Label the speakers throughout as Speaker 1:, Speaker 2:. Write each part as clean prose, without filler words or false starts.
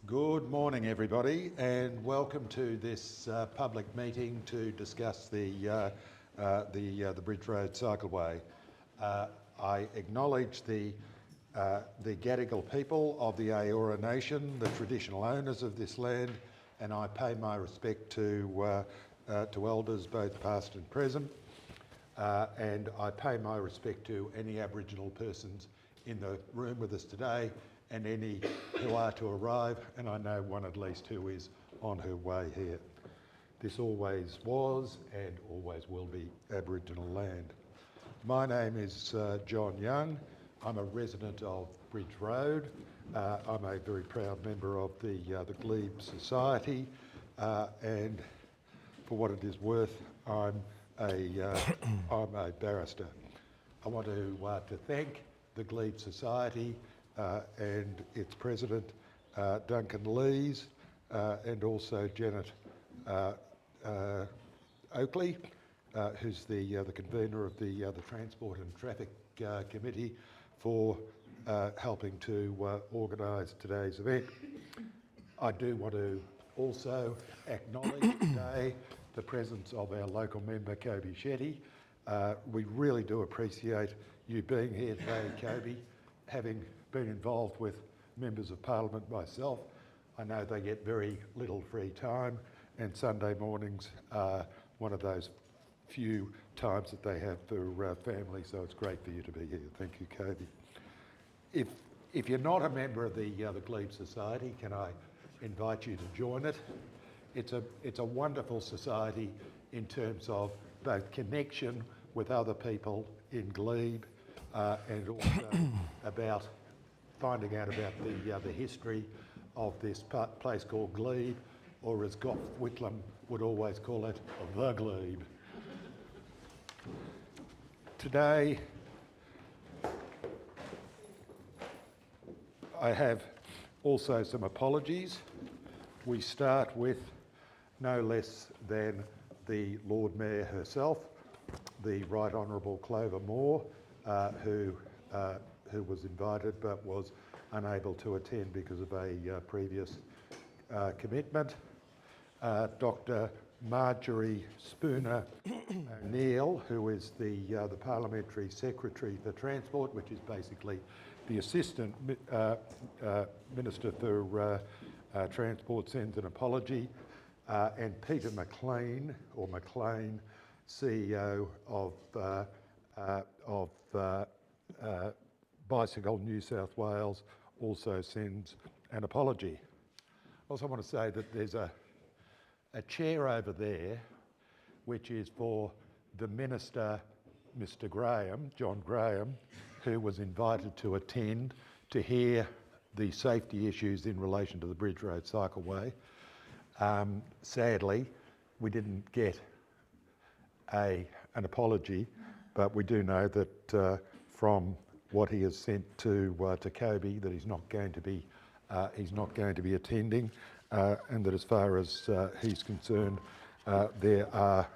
Speaker 1: Good morning, everybody, and welcome to this public meeting to discuss the Bridge Road Cycleway. I acknowledge the Gadigal people of the Eora Nation, the traditional owners of this land, and I pay my respect to elders both past and present, and I pay my respect to any Aboriginal persons in the room with us today and any who are to arrive, and I know one at least who is on her way here. This always was and always will be Aboriginal land. My name is John Young. I'm a resident of Bridge Road. I'm a very proud member of the Glebe Society, and for what it is worth, I'm a barrister. I want to thank the Glebe Society and its president, Duncan Lees, and also Janet Oakley, who's the convener of the Transport and Traffic Committee, for helping to organise today's event. I do want to also acknowledge today the presence of our local member, Kobe Shetty. We really do appreciate you being here today, Kobe. Having been involved with members of Parliament myself, I know they get very little free time, and Sunday mornings are one of those few times that they have for family, so it's great for you to be here. Thank you, Kobe. If you're not a member of the Glebe Society, can I invite you to join it? It's a wonderful society in terms of both connection with other people in Glebe, and also about finding out about the history of this place called Glebe, or as Gough Whitlam would always call it, the Glebe. Today, I have also some apologies. We start with no less than the Lord Mayor herself, the Right Honourable Clover Moore, who was invited but was unable to attend because of a previous commitment. Dr. Marjorie Spooner O'Neill, who is the Parliamentary Secretary for Transport, which is basically the Assistant Minister for Transport, sends an apology. And Peter McLean, CEO of Bicycle New South Wales, also sends an apology. I also want to say that there's a chair over there, which is for the Minister, Mr. Graham, John Graham, who was invited to attend to hear the safety issues in relation to the Bridge Road Cycleway. Sadly, we didn't get an apology, but we do know that from what he has sent to Kobe, that he's not going to be attending, and that as far as he's concerned, there are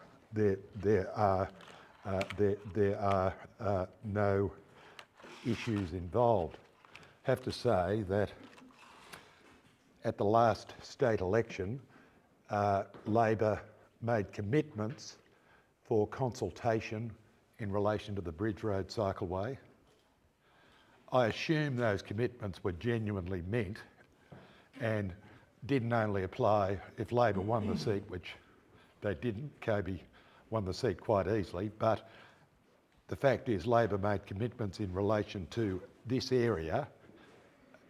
Speaker 1: no issues involved. I have to say that at the last state election, Labor made commitments for consultation in relation to the Bridge Road Cycleway. I assume those commitments were genuinely meant and didn't only apply if Labor won the seat, which they didn't. Kobe won the seat quite easily, but the fact is Labor made commitments in relation to this area,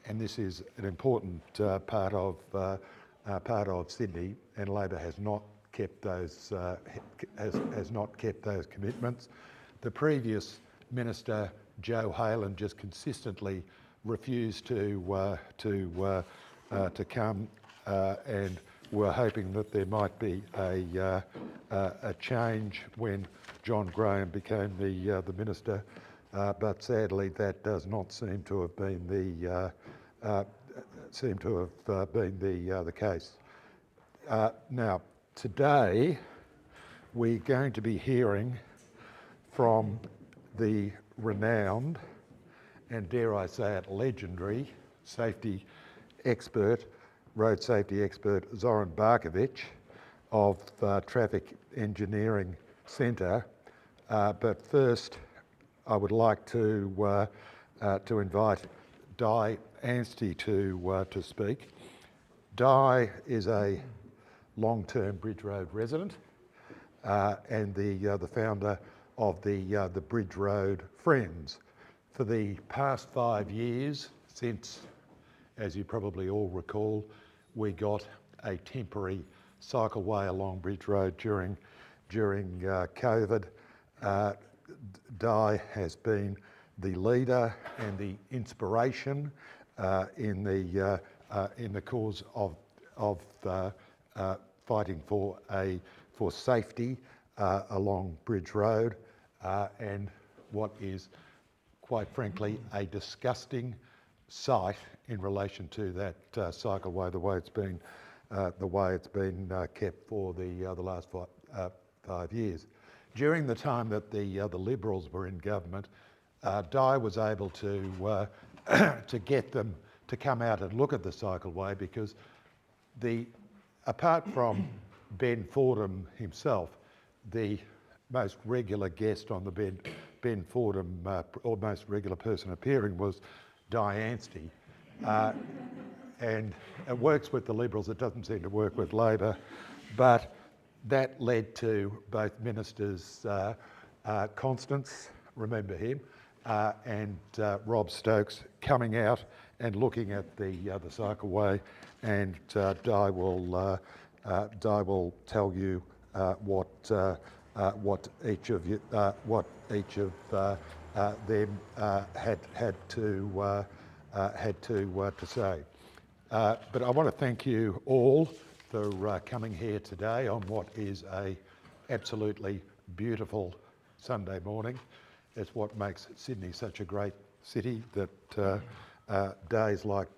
Speaker 1: and this is an important part of Sydney, and Labor has not kept those commitments. The previous minister, Joe Halen, just consistently refused to come, and we're hoping that there might be a change when John Graham became the minister, but sadly that does not seem to have been the case. Now, today we're going to be hearing from the renowned, and dare I say it, legendary safety expert, road safety expert Zoran Bakovic of Traffic Engineering Centre. But first, I would like to invite Di Anstey to speak. Di is a long-term Bridge Road resident and the founder of the Bridge Road Friends. For the past 5 years, since, as you probably all recall, we got a temporary cycleway along Bridge Road during COVID, Di has been the leader and the inspiration in the cause of fighting for safety along Bridge Road, and what is, quite frankly, a disgusting sight in relation to that cycleway, the way it's been kept for the last 5 years. During the time that the Liberals were in government, Di was able to get them to come out and look at the cycleway, because apart from Ben Fordham himself, the most regular guest on the Ben Fordham, or most regular person appearing, was Di Anstey. And it works with the Liberals, it doesn't seem to work with Labor, but that led to both ministers, Constance, remember him, and Rob Stokes coming out and looking at the cycleway, and Di will tell you what each of them had to say. But I want to thank you all for coming here today on what is a absolutely beautiful Sunday morning. It's what makes Sydney such a great city, that days like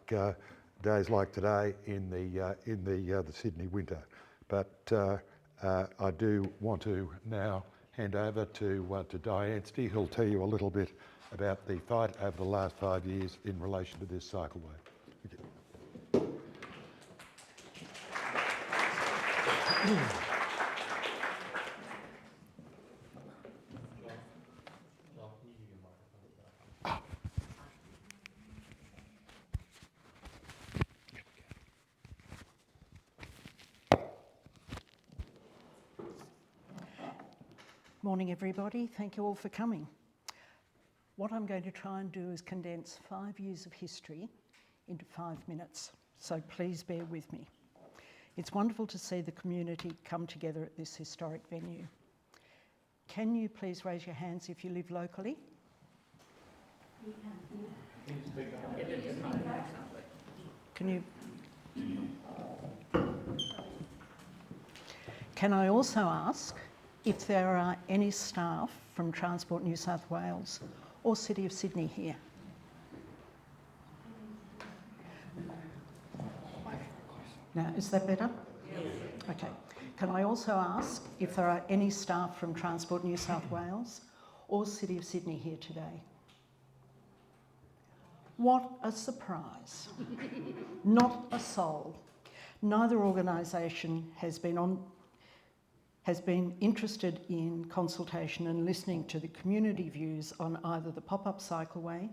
Speaker 1: today in the Sydney winter. But I do want to now hand over to Di Anstey, who'll tell you a little bit about the fight over the last 5 years in relation to this cycleway. Thank you.
Speaker 2: Morning everybody, thank you all for coming. What I'm going to try and do is condense 5 years of history into 5 minutes, so please bear with me. It's wonderful to see the community come together at this historic venue. Can you please raise your hands if you live locally? Can I also ask if there are any staff from Transport New South Wales or City of Sydney here? Now, is that better? Yes. Okay. Can I also ask if there are any staff from Transport New South Wales or City of Sydney here today? What a surprise. Not a soul. Neither organisation has been interested in consultation and listening to the community views on either the pop-up cycleway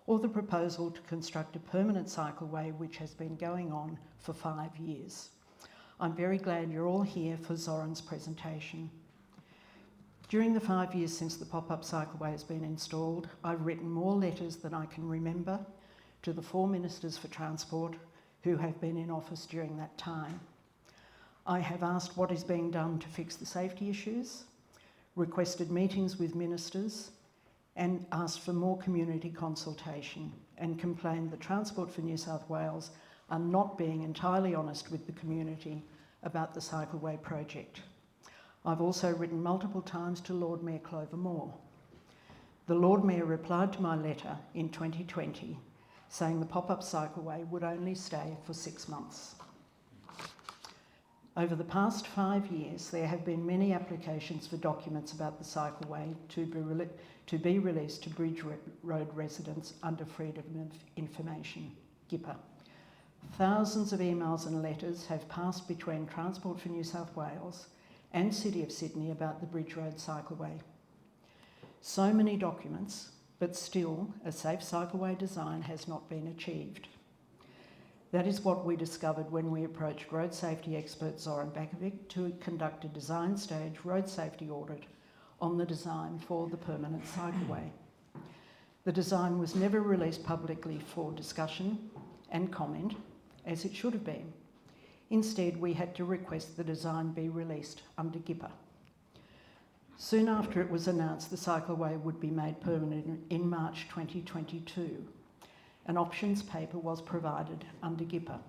Speaker 2: or the proposal to construct a permanent cycleway, which has been going on for 5 years. I'm very glad you're all here for Zoran's presentation. During the 5 years since the pop-up cycleway has been installed, I've written more letters than I can remember to the 4 ministers for transport who have been in office during that time. I have asked what is being done to fix the safety issues, requested meetings with ministers, and asked for more community consultation, and complained that Transport for New South Wales are not being entirely honest with the community about the cycleway project. I've also written multiple times to Lord Mayor Clover Moore. The Lord Mayor replied to my letter in 2020 saying the pop-up cycleway would only stay for 6 months. Over the past 5 years, there have been many applications for documents about the cycleway to be released to Bridge Road residents under Freedom of Information, GIPA. Thousands of emails and letters have passed between Transport for New South Wales and City of Sydney about the Bridge Road cycleway. So many documents, but still a safe cycleway design has not been achieved. That is what we discovered when we approached road safety expert Zoran Bakovic to conduct a design stage road safety audit on the design for the permanent cycleway. The design was never released publicly for discussion and comment, as it should have been. Instead, we had to request the design be released under GIPA. Soon after it was announced the cycleway would be made permanent in March 2022, an options paper was provided under GIPA.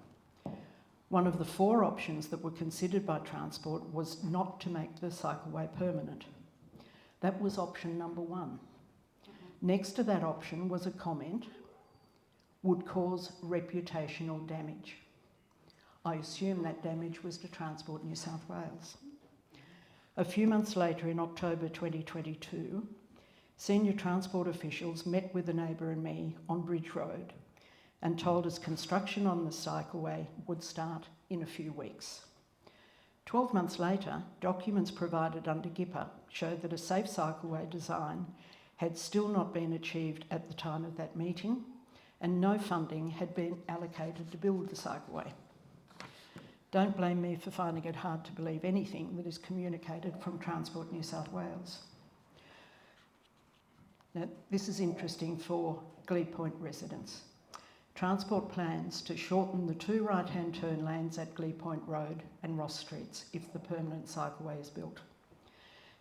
Speaker 2: One of the 4 options that were considered by Transport was not to make the cycleway permanent. That was option number 1. Next to that option was a comment, would cause reputational damage. I assume that damage was to Transport New South Wales. A few months later, in October 2022, senior transport officials met with a neighbour and me on Bridge Road and told us construction on the cycleway would start in a few weeks. 12 months later, documents provided under GIPA showed that a safe cycleway design had still not been achieved at the time of that meeting, and no funding had been allocated to build the cycleway. Don't blame me for finding it hard to believe anything that is communicated from Transport New South Wales. Now, this is interesting for Glebe Point residents. Transport plans to shorten the 2 right-hand turn lanes at Glebe Point Road and Ross Streets if the permanent cycleway is built.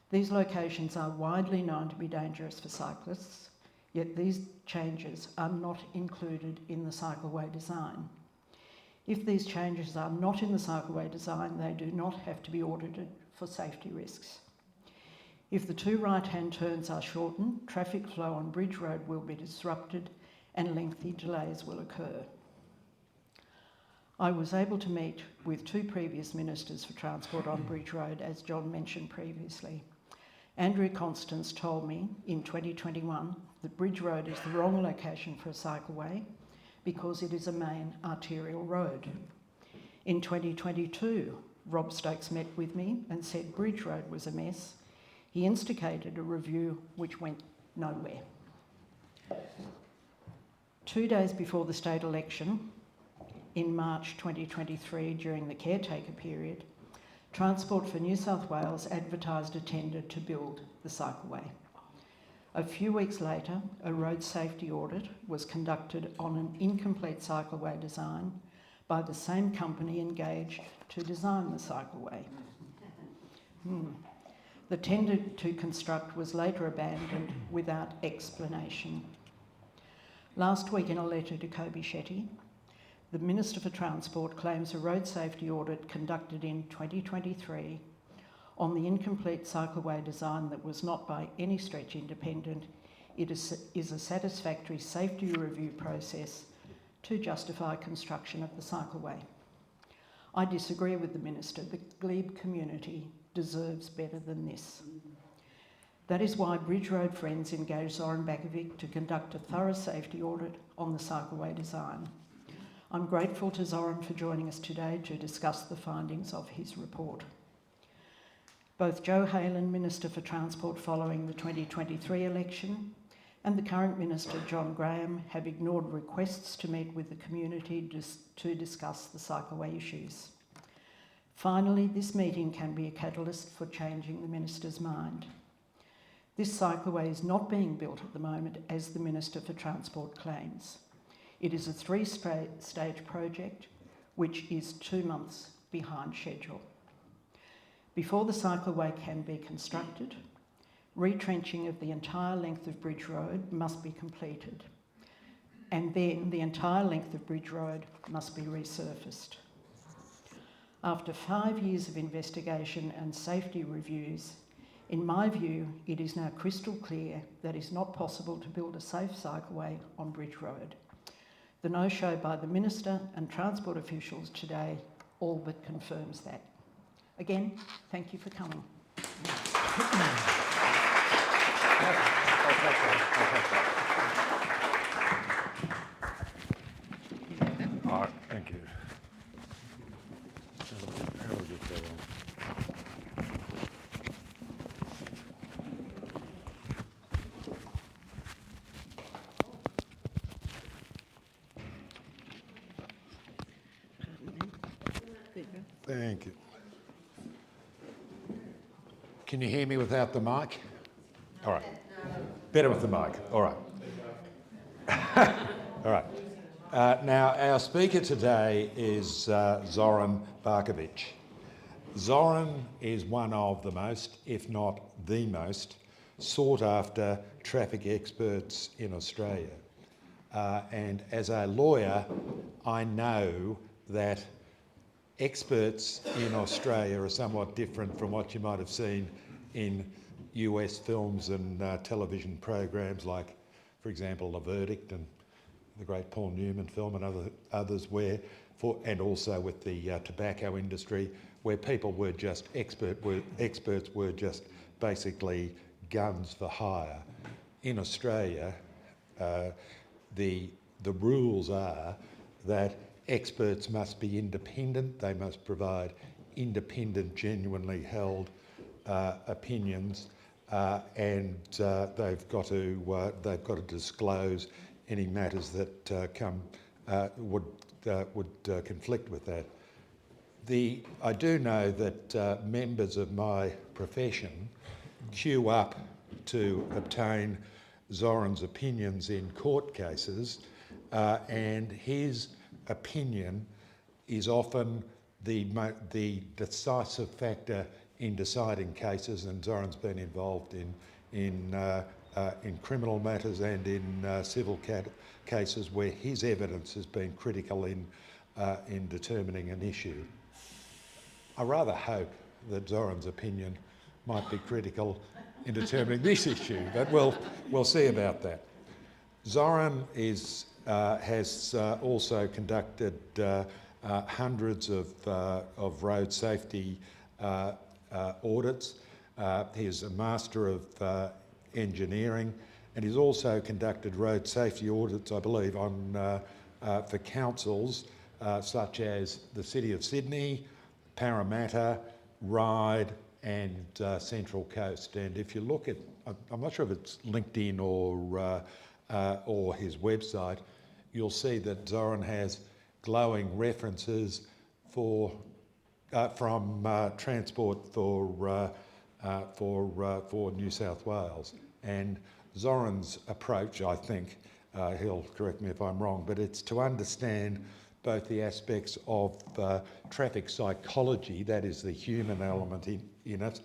Speaker 2: These locations are widely known to be dangerous for cyclists, yet these changes are not included in the cycleway design. If these changes are not in the cycleway design, they do not have to be audited for safety risks. If the 2 right-hand turns are shortened, traffic flow on Bridge Road will be disrupted and lengthy delays will occur. I was able to meet with 2 previous ministers for transport on Bridge Road, as John mentioned previously. Andrew Constance told me in 2021 that Bridge Road is the wrong location for a cycleway because it is a main arterial road. In 2022, Rob Stokes met with me and said Bridge Road was a mess. He instigated a review which went nowhere. 2 days before the state election, in March 2023, during the caretaker period, Transport for New South Wales advertised a tender to build the cycleway. A few weeks later, a road safety audit was conducted on an incomplete cycleway design by the same company engaged to design the cycleway. The tender to construct was later abandoned without explanation. Last week, in a letter to Kobe Shetty, the Minister for Transport claims a road safety audit conducted in 2023 on the incomplete cycleway design that was not by any stretch independent. It is a satisfactory safety review process to justify construction of the cycleway. I disagree with the Minister. The Glebe community deserves better than this. That is why Bridge Road Friends engaged Zoran Bakovic to conduct a thorough safety audit on the cycleway design. I'm grateful to Zoran for joining us today to discuss the findings of his report. Both Joe Halen, Minister for Transport following the 2023 election, and the current Minister, John Graham, have ignored requests to meet with the community to discuss the cycleway issues. Finally, this meeting can be a catalyst for changing the Minister's mind. This cycleway is not being built at the moment, as the Minister for Transport claims. It is a 3-stage project, which is 2 months behind schedule. Before the cycleway can be constructed, retrenching of the entire length of Bridge Road must be completed, and then the entire length of Bridge Road must be resurfaced. After 5 years of investigation and safety reviews, in my view, it is now crystal clear that it is not possible to build a safe cycleway on Bridge Road. The no-show by the Minister and transport officials today all but confirms that. Again, thank you for coming.
Speaker 1: All right, thank you. How do we get that on? Thank you. Can you hear me without the mic? All right. Better with the mic. All right. All right. Now, our speaker today is Zoran Bakovic. Zoran is one of the most, if not the most, sought after traffic experts in Australia. And as a lawyer, I know that experts in Australia are somewhat different from what you might have seen in US films and television programs like, for example, The Verdict and the great Paul Newman film and others and also with the tobacco industry, where people were just experts were just basically guns for hire. In Australia, the rules are that experts must be independent. They must provide independent, genuinely held opinions, and they've got to disclose any matters that would conflict with that. I do know that members of my profession queue up to obtain Zoran's opinions in court cases, and his opinion is often the decisive factor in deciding cases, and Zoran's been involved in criminal matters and in civil cases where his evidence has been critical in determining an issue. I rather hope that Zoran's opinion might be critical in determining this issue, but we'll see about that. Zoran has also conducted hundreds of road safety audits. He's a Master of Engineering, and he's also conducted road safety audits, I believe, for councils such as the City of Sydney, Parramatta, Ryde and Central Coast. And if you look at, I'm not sure if it's LinkedIn or his website, you'll see that Zoran has glowing references from Transport for New South Wales. And Zoran's approach, I think, he'll correct me if I'm wrong, but it's to understand both the aspects of traffic psychology, that is the human element in it,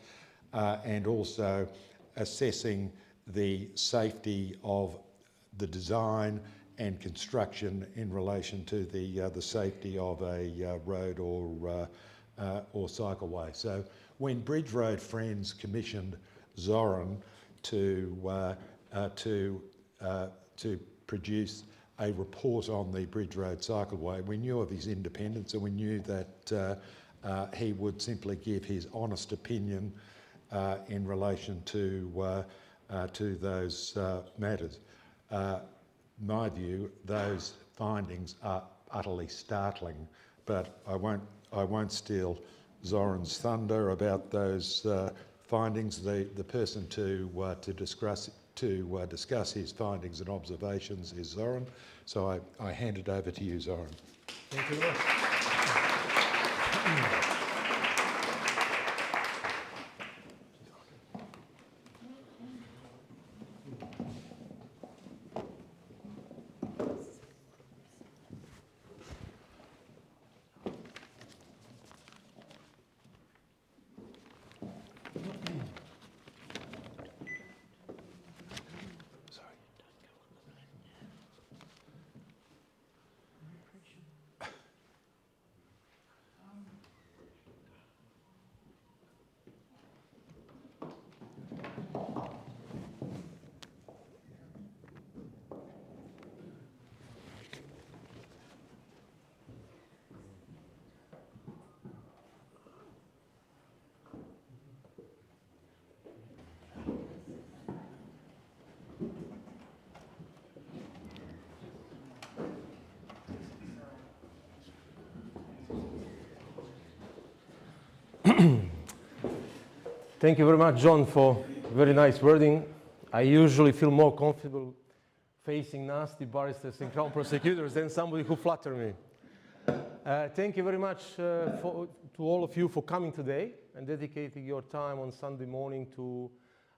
Speaker 1: and also assessing the safety of the design and construction in relation to the safety of a road or cycleway. So when Bridge Road Friends commissioned Zoran to produce a report on the Bridge Road cycleway, we knew of his independence, and we knew that he would simply give his honest opinion in relation to those matters. My view, those findings are utterly startling, but I won't steal Zoran's thunder about those findings. The person to discuss his findings and observations is Zoran. So I hand it over to you, Zoran.
Speaker 3: Thank you very much. Thank you very much, John, for very nice wording. I usually feel more comfortable facing nasty barristers and crown prosecutors than somebody who flatter me. Thank you very much to all of you for coming today and dedicating your time on Sunday morning to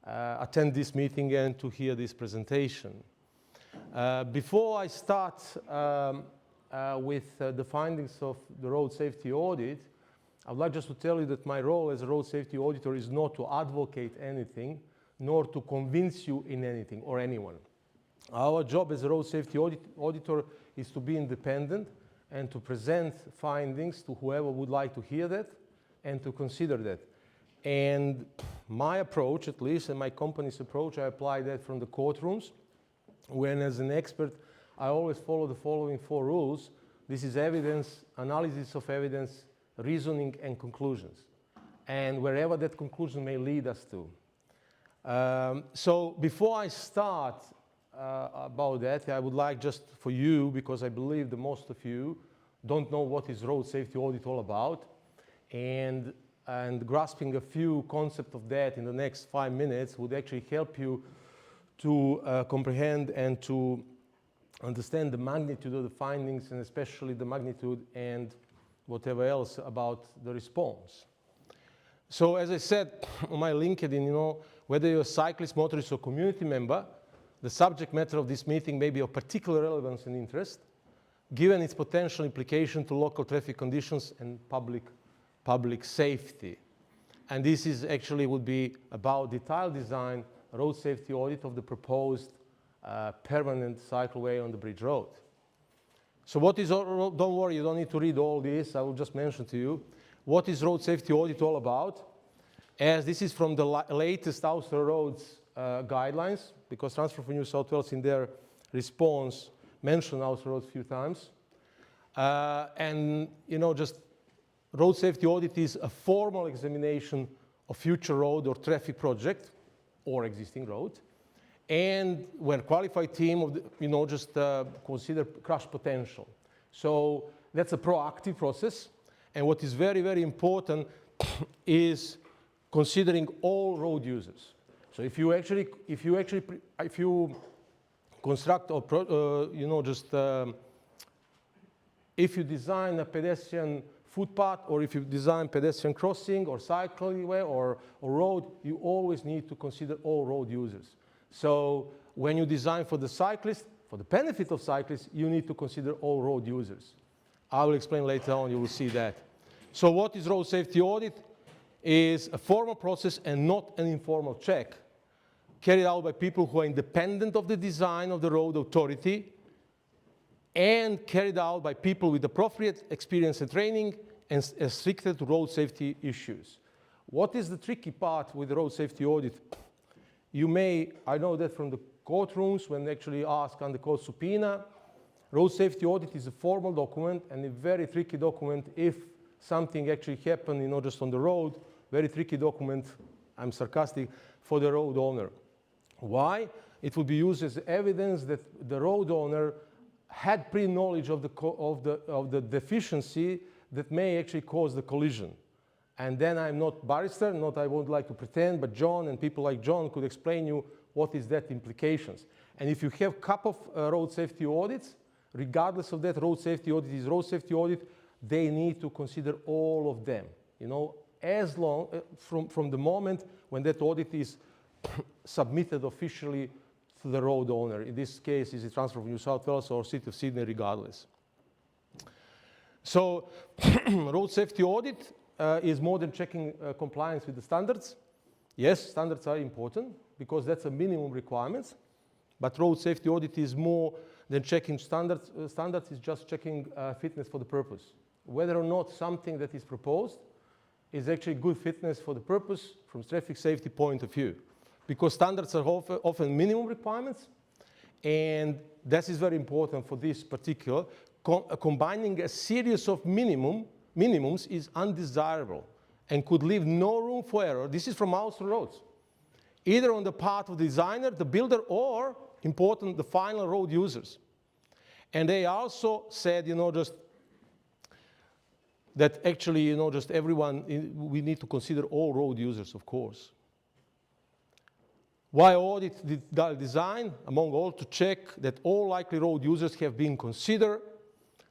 Speaker 3: attend this meeting and to hear this presentation. Before I start with the findings of the road safety audit, I would like just to tell you that my role as a road safety auditor is not to advocate anything, nor to convince you in anything or anyone. Our job as a road safety auditor is to be independent and to present findings to whoever would like to hear that and to consider that. And my approach, at least, and my company's approach, I apply that from the courtrooms, when as an expert, I always follow the following 4 rules. This is evidence, analysis of evidence, reasoning, and conclusions, and wherever that conclusion may lead us to. So before I start about that, I would like just for you, because I believe that most of you don't know what is road safety audit all about, and grasping a few concepts of that in the next 5 minutes would actually help you to comprehend and to understand the magnitude of the findings, and especially the magnitude and whatever else about the response. So as I said on my LinkedIn, you know, whether you're a cyclist, motorist, or community member, the subject matter of this meeting may be of particular relevance and interest, given its potential implication to local traffic conditions and public safety. And this is actually would be about detailed design, road safety audit of the proposed permanent cycleway on the Bridge Road. So what is, don't worry, you don't need to read all this, I will just mention to you. What is road safety audit all about? As this is from the latest Austral Roads guidelines, because Transport for New South Wales in their response mentioned Austral Roads a few times. And you know, just road safety audit is a formal examination of future road or traffic project or existing road, and where qualified team of the, you know, just consider crash potential. So that's a proactive process, and what is very, very important is considering all road users. So if you construct or you know, just if you design a pedestrian footpath, or if you design pedestrian crossing or cycleway or road, you always need to consider all road users. So when you design for the cyclist, for the benefit of cyclists, you need to consider all road users. I will explain later on, you will see that. So what is road safety audit? Is a formal process and not an informal check, carried out by people who are independent of the design of the road authority, and carried out by people with appropriate experience and training and restricted to road safety issues. What is the tricky part with the road safety audit? You may, I know that from the courtrooms when they actually ask under court subpoena, road safety audit is a formal document and a very tricky document if something actually happened, you know, just on the road, very tricky document, I'm sarcastic, for the road owner. Why? It would be used as evidence that the road owner had pre-knowledge of the deficiency that may actually cause the collision. And then I'm not barrister, not I would like to pretend, but John and people like John could explain you what is that implications. And if you have a couple of road safety audits, regardless of that, road safety audit is road safety audit, they need to consider all of them. You know, as long, from the moment when that audit is submitted officially to the road owner. In this case, is it Transport for New South Wales or City of Sydney, regardless. So, road safety audit is more than checking compliance with the standards. Yes, standards are important because that's a minimum requirements, but road safety audit is more than checking standards. Standards is just checking fitness for the purpose. Whether or not something that is proposed is actually good fitness for the purpose from traffic safety point of view. Because standards are often minimum requirements, and that is very important for this particular. Combining a series of minimums is undesirable and could leave no room for error. This is from Austral Roads. Either on the part of the designer, the builder, or, important, the final road users. And they also said, you know, just that actually, you know, just everyone, we need to consider all road users, of course. Why audit the design? Among all, to check that all likely road users have been considered,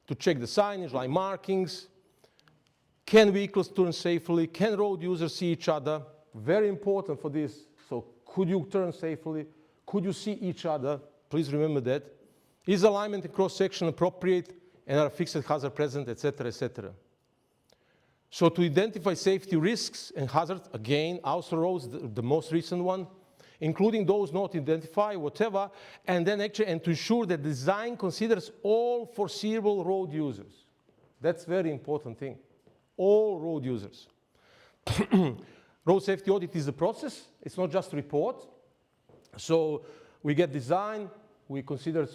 Speaker 3: to check the signage, line markings, can vehicles turn safely, can road users see each other? Very important for this. So could you turn safely? Could you see each other? Please remember that. Is alignment and cross-section appropriate, and are fixed hazard present, etc., etc. So to identify safety risks and hazards, again, also roads, the most recent one, including those not identified, whatever, and then actually, and to ensure that design considers all foreseeable road users. That's a very important thing. All road users. Road safety audit is a process. It's not just a report. So we get design, we consider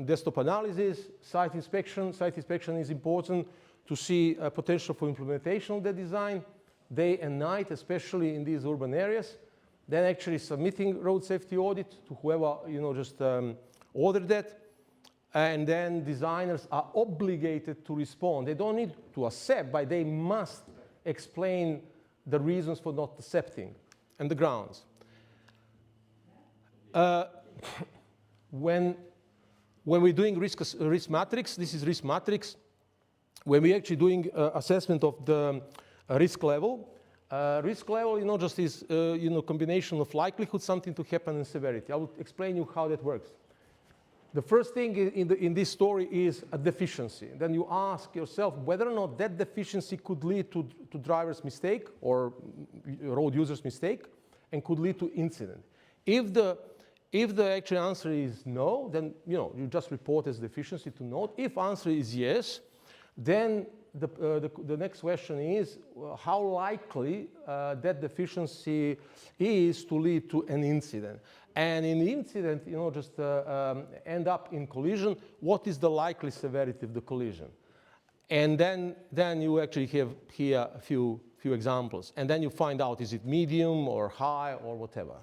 Speaker 3: desktop analysis, site inspection. Site inspection is important to see potential for implementation of the design, day and night, especially in these urban areas. Then actually submitting road safety audit to whoever, you know, just ordered that. And then designers are obligated to respond. They don't need to accept, but they must explain the reasons for not accepting and the grounds. When we're doing risk matrix, this is risk matrix, when we're actually doing assessment of the risk level, you know, just is, you know, combination of likelihood, something to happen, and severity. I will explain you how that works. The first thing in this story is a deficiency. Then you ask yourself whether or not that deficiency could lead to driver's mistake or road user's mistake and could lead to incident. If the actual answer is no, then, you know, you just report as deficiency to note. If answer is yes, then the next question is how likely that deficiency is to lead to an incident. And in the incident, you know, just end up in collision, what is the likely severity of the collision? And then you actually have here a few examples. And then you find out, is it medium or high or whatever.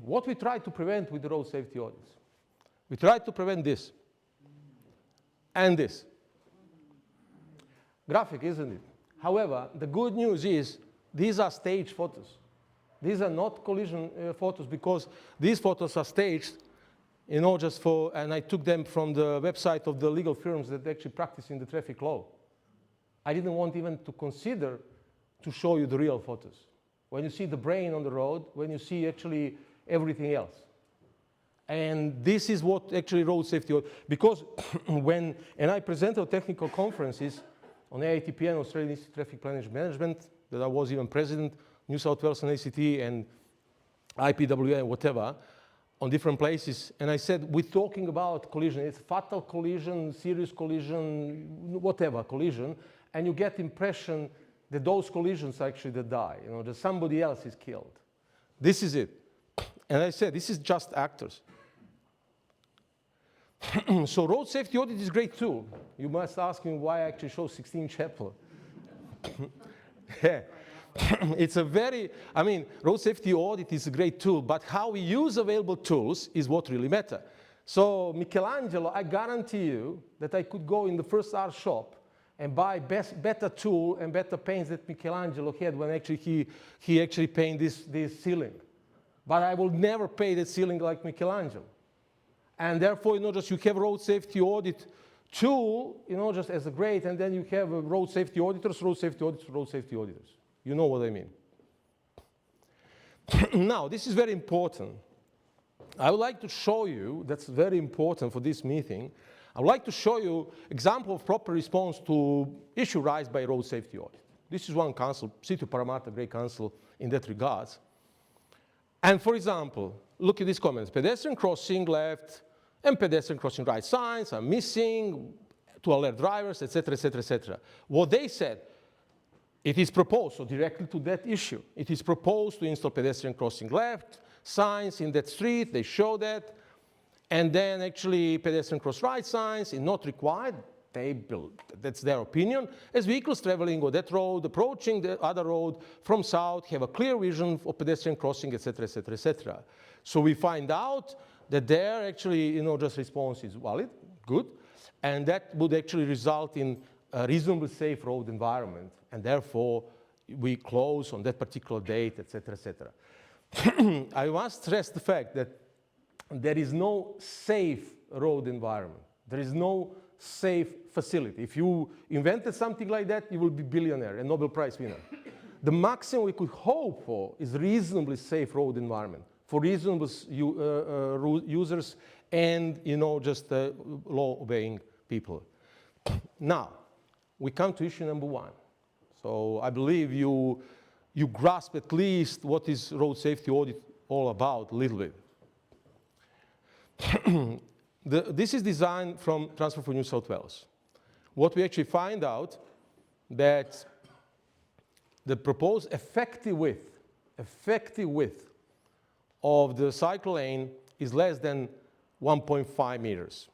Speaker 3: What we try to prevent with the road safety audits? We try to prevent this and this. Graphic, isn't it? However, the good news is these are staged photos. These are not collision photos because these photos are staged, you know, just for, and I took them from the website of the legal firms that actually practice in the traffic law. I didn't want even to consider to show you the real photos. When you see the brain on the road, when you see actually everything else. And this is what actually road safety, because and I presented at technical conferences on AITPN, Australian Institute of Traffic Planning Management, that I was even president, New South Wales and ACT and IPWA and whatever, on different places. And I said, we're talking about collision. It's fatal collision, serious collision, whatever collision. And you get the impression that those collisions are actually that die, you know, that somebody else is killed. This is it. And I said, this is just actors. So road safety audit is a great tool. You must ask me why I actually show 16 Chapel. Yeah. It's a very, I mean, road safety audit is a great tool, but how we use available tools is what really matters. So Michelangelo, I guarantee you that I could go in the first art shop and buy better tool and better paints that Michelangelo had when actually he actually painted this ceiling. But I will never paint that ceiling like Michelangelo. And therefore, you know, just you have road safety audit tool, you know, just as a great, and then you have road safety auditors, road safety auditors, road safety auditors. You know what I mean. Now, this is very important. I would like to show you, that's very important for this meeting, I would like to show you example of proper response to issue raised by road safety audit. This is one council, City of Parramatta, great council in that regards. And for example, look at these comments. Pedestrian crossing left and pedestrian crossing right signs are missing to alert drivers, etc., etc., etc. What they said, it is proposed, so directly to that issue, it is proposed to install pedestrian crossing left signs in that street, they show that, and then actually pedestrian cross right signs is not required, they build, that's their opinion, as vehicles traveling on that road, approaching the other road from south, have a clear vision of pedestrian crossing, etc., etc., etc. So we find out that their actually, you know, just response is valid, good, and that would actually result in a reasonably safe road environment, and therefore we close on that particular date, etc., etc. I must stress the fact that there is no safe road environment. There is no safe facility. If you invented something like that, you will be billionaire and Nobel Prize winner. The maximum we could hope for is reasonably safe road environment for reasonable users and, just law-obeying people. Now, we come to issue number one. So I believe you grasp at least what is road safety audit all about a little bit. This is designed from Transport for New South Wales. What we actually find out that the proposed effective width of the cycle lane is less than 1.5 meters.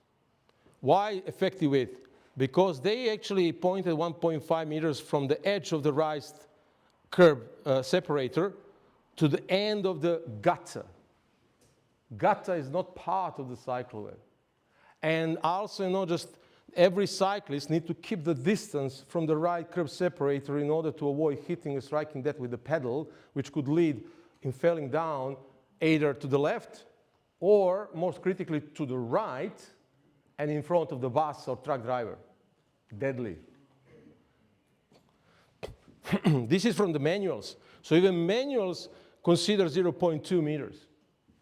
Speaker 3: Why effective width? Because they actually pointed 1.5 meters from the edge of the raised curb separator to the end of the gutter. Gutter is not part of the cycleway. And also, just every cyclist needs to keep the distance from the right curb separator in order to avoid hitting or striking that with the pedal, which could lead in falling down either to the left or, most critically, to the right and in front of the bus or truck driver. Deadly. This is from the manuals. So even manuals consider 0.2 meters.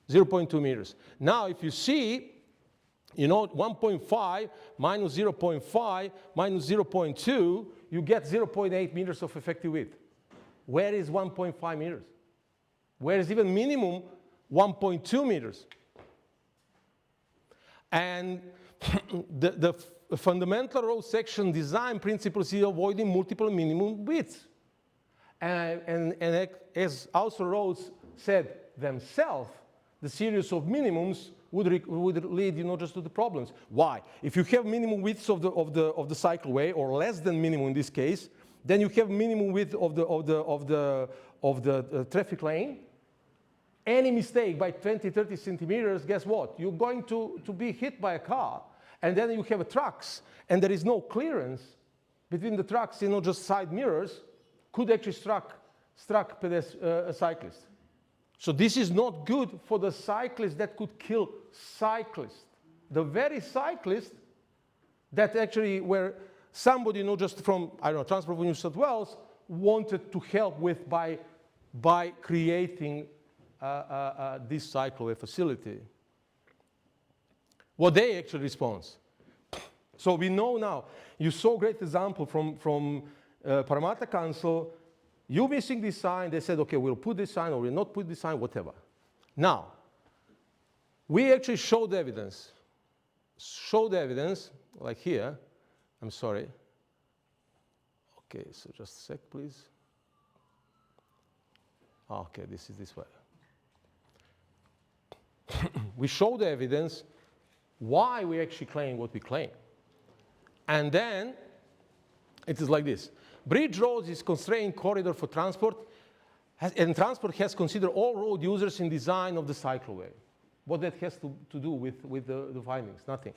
Speaker 3: 0.2 meters. Now, if you see, 1.5 minus 0.5 minus 0.2, you get 0.8 meters of effective width. Where is 1.5 meters? Where is even minimum 1.2 meters? And the fundamental road section design principles is avoiding multiple minimum widths. And as also roads said themselves, the series of minimums would lead, just to the problems. Why? If you have minimum widths of the cycleway, or less than minimum in this case, then you have minimum width of the traffic lane. Any mistake by 20, 30 centimeters, guess what? You're going to be hit by a car, and then you have trucks, and there is no clearance between the trucks, just side mirrors, could actually struck a cyclist. So this is not good for the cyclist that could kill cyclists. The very cyclists that actually were somebody, just from, Transport for New South Wales wanted to help with by creating this cycleway facility. What they actually respond. So we know now, you saw a great example from Parramatta Council. You missing this sign, they said, okay, we'll put this sign or we'll not put this sign, whatever. Now, we actually showed evidence. Like here. I'm sorry. Okay, so just a sec, please. Okay, this is this way. We showed the evidence why we actually claim what we claim. And then it is like this. Bridge roads is constrained corridor for transport, and transport has considered all road users in design of the cycleway. What that has to do with the findings? Nothing.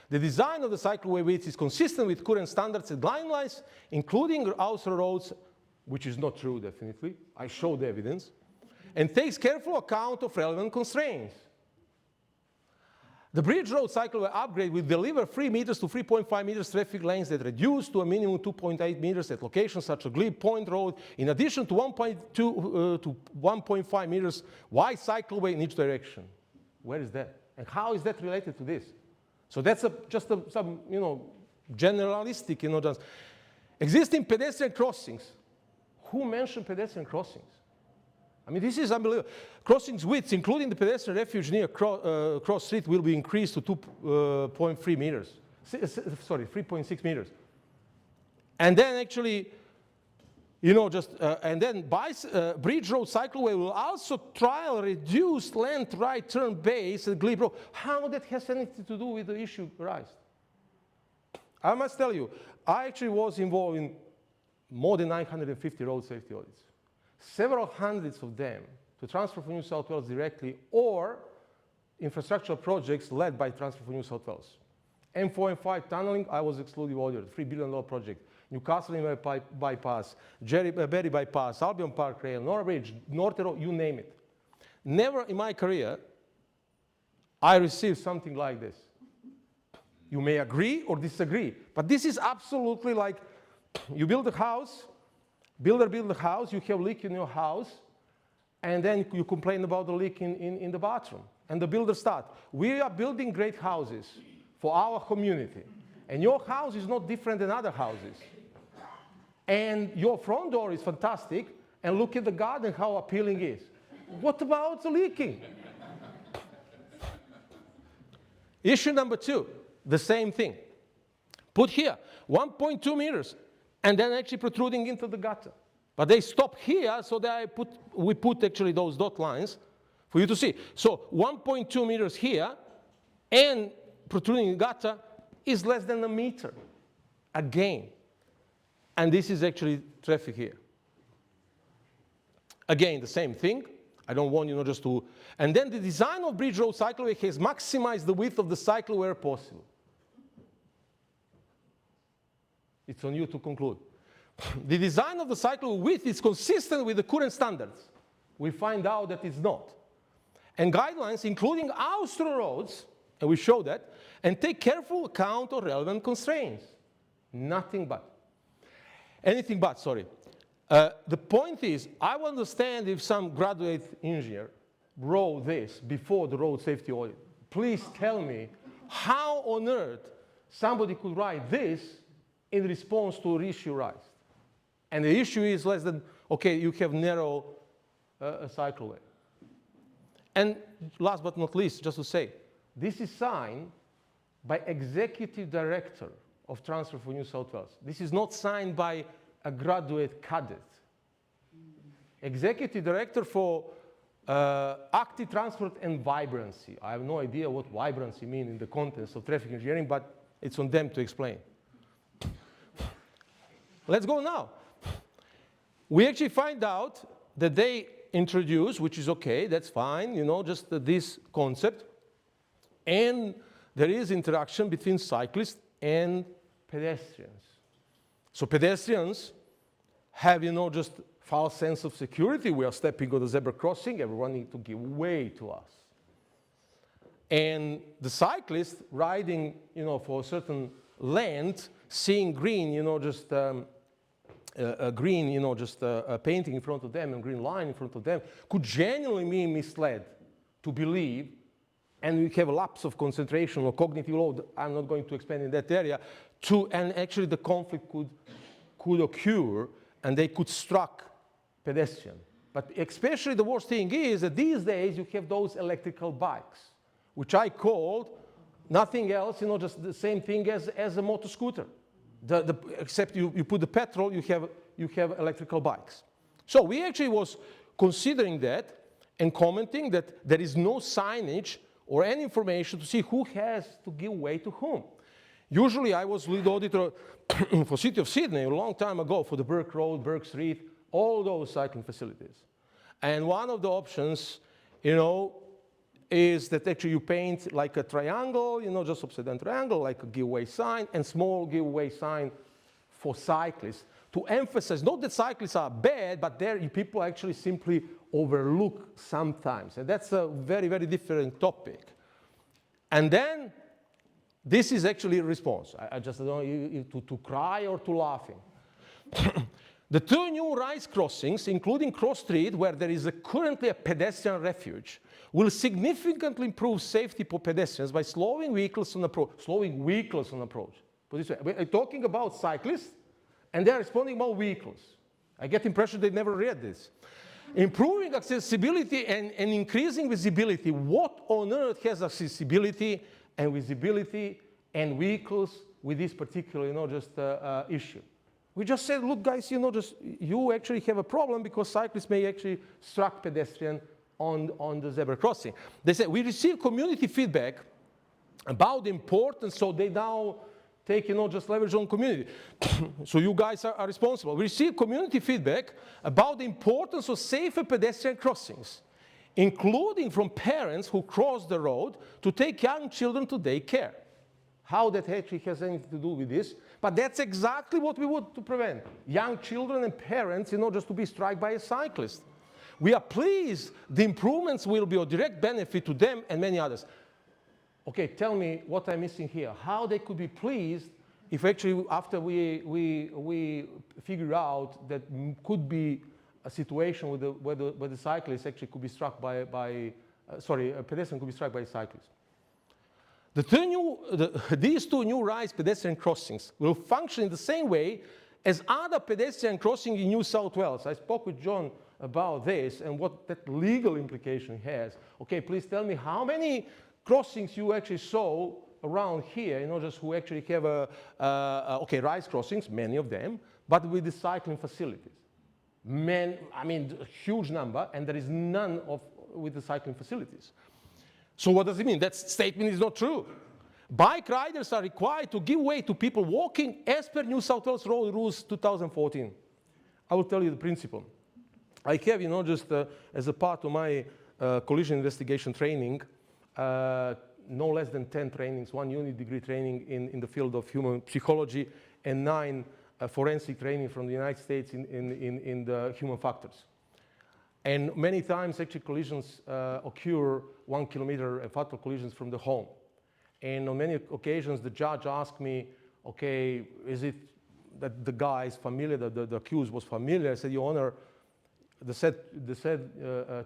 Speaker 3: The design of the cycleway width is consistent with current standards and guidelines, including outer roads, which is not true, definitely. I showed the evidence, and takes careful account of relevant constraints. The bridge road cycleway upgrade will deliver 3 meters to 3.5 meters traffic lanes that reduce to a minimum 2.8 meters at locations such as Glebe Point Road, in addition to 1.2 to 1.5 meters wide cycleway in each direction. Where is that? And how is that related to this? So that's just some, generalistic, just existing pedestrian crossings. Who mentioned pedestrian crossings? I mean, this is unbelievable. Crossings widths, including the pedestrian refuge near Cross Street, will be increased to 2.3 meters. Sorry, 3.6 meters. And then actually, and then Bridge Road cycleway will also trial reduced length right turn base at Glebe Road. How that has anything to do with the issue raised? I must tell you, I actually was involved in more than 950 road safety audits. Several hundreds of them to Transport for New South Wales directly, or infrastructural projects led by Transport for New South Wales. M4 and 5 tunneling, I was exclusive auditor, $3 billion project. Newcastle Inver bypass, Berry bypass, Albion Park Rail, North Bridge, North Road, you name it. Never in my career I received something like this. You may agree or disagree, but this is absolutely like you build a house, builder build a house, you have a leak in your house, and then you complain about the leak in the bathroom. And the builder starts. We are building great houses for our community, and your house is not different than other houses. And your front door is fantastic, and look at the garden, how appealing it is. What about the leaking? Issue number 2, the same thing. Put here 1.2 meters, and then actually protruding into the gutter. But they stop here, so we put actually those dot lines for you to see. So 1.2 meters here, and protruding in the gutter is less than a meter. Again. And this is actually traffic here. Again, the same thing. I don't want just to. And then the design of bridge road cycleway has maximized the width of the cycleway where possible. It's on you to conclude. The design of the cycleway width is consistent with the current standards. We find out that it's not. And guidelines, including Austro roads, and we show that, and take careful account of relevant constraints. Anything but, sorry. The point is, I will understand if some graduate engineer wrote this before the road safety audit. Please tell me how on earth somebody could write this in response to an issue raised. And the issue is less than, okay, you have narrow cycleway. And last but not least, just to say, this is signed by Executive Director of Transport for New South Wales. This is not signed by a graduate cadet. Executive Director for Active Transport and Vibrancy. I have no idea what vibrancy means in the context of traffic engineering, but it's on them to explain. Let's go now. We actually find out that they introduce, which is okay, that's fine, just this concept. And there is interaction between cyclists and pedestrians. So pedestrians have, just false sense of security. We are stepping on the zebra crossing. Everyone needs to give way to us. And the cyclist riding, for a certain length, seeing green, green, a painting in front of them and green line in front of them, could genuinely be misled to believe, and we have a lapse of concentration or cognitive load, I'm not going to expand in that area, and actually the conflict could occur, and they could struck pedestrian. But especially the worst thing is that these days you have those electrical bikes, which I called nothing else, just the same thing as a motor scooter. Except you put the petrol, you have electrical bikes. So we actually was considering that and commenting that there is no signage or any information to see who has to give way to whom. Usually I was lead auditor for City of Sydney a long time ago for the Burke Road, Burke Street, all those cycling facilities. And one of the options, is that actually you paint like a triangle, just upside down triangle, like a giveaway sign, and small giveaway sign for cyclists to emphasize, not that cyclists are bad, but there people actually simply overlook sometimes. And that's a very, very different topic. And then this is actually a response. I just don't know to cry or to laughing. The 2 new rise crossings, including Cross Street, where there is currently a pedestrian refuge, will significantly improve safety for pedestrians by slowing vehicles on approach. Put this way, we're talking about cyclists, and they're responding about vehicles. I get the impression they never read this. Improving accessibility and increasing visibility. What on earth has accessibility and visibility and vehicles with this particular, issue? We just said, look, guys, you actually have a problem because cyclists may actually struck pedestrian on the zebra crossing. They said, we received community feedback about the importance, so they now take, just leverage on community. So you guys are responsible. We received community feedback about the importance of safer pedestrian crossings, including from parents who cross the road to take young children to daycare. how that actually has anything to do with this. But that's exactly what we want to prevent. Young children and parents, just to be struck by a cyclist. We are pleased the improvements will be a direct benefit to them and many others. Okay, tell me what I'm missing here. How they could be pleased if actually after we figure out that could be a situation where the cyclist actually could be struck a pedestrian could be struck by a cyclist. These two new raised pedestrian crossings will function in the same way as other pedestrian crossings in New South Wales. I spoke with John about this and what that legal implication has. Okay, please tell me how many crossings you actually saw around here, just who actually have raised crossings, many of them, but with the cycling facilities. A huge number, and there is none with the cycling facilities. So what does it mean? That statement is not true. Bike riders are required to give way to people walking as per New South Wales Road Rules 2014. I will tell you the principle. I have, just as a part of my collision investigation training, no less than 10 trainings, 1 unit degree training in the field of human psychology, and 9 forensic training from the United States in the human factors. And many times, actually, collisions occur 1 kilometer, fatal collisions from the home. And on many occasions, the judge asked me, okay, is it that the guy is familiar, that the accused was familiar? I said, Your Honor, the sad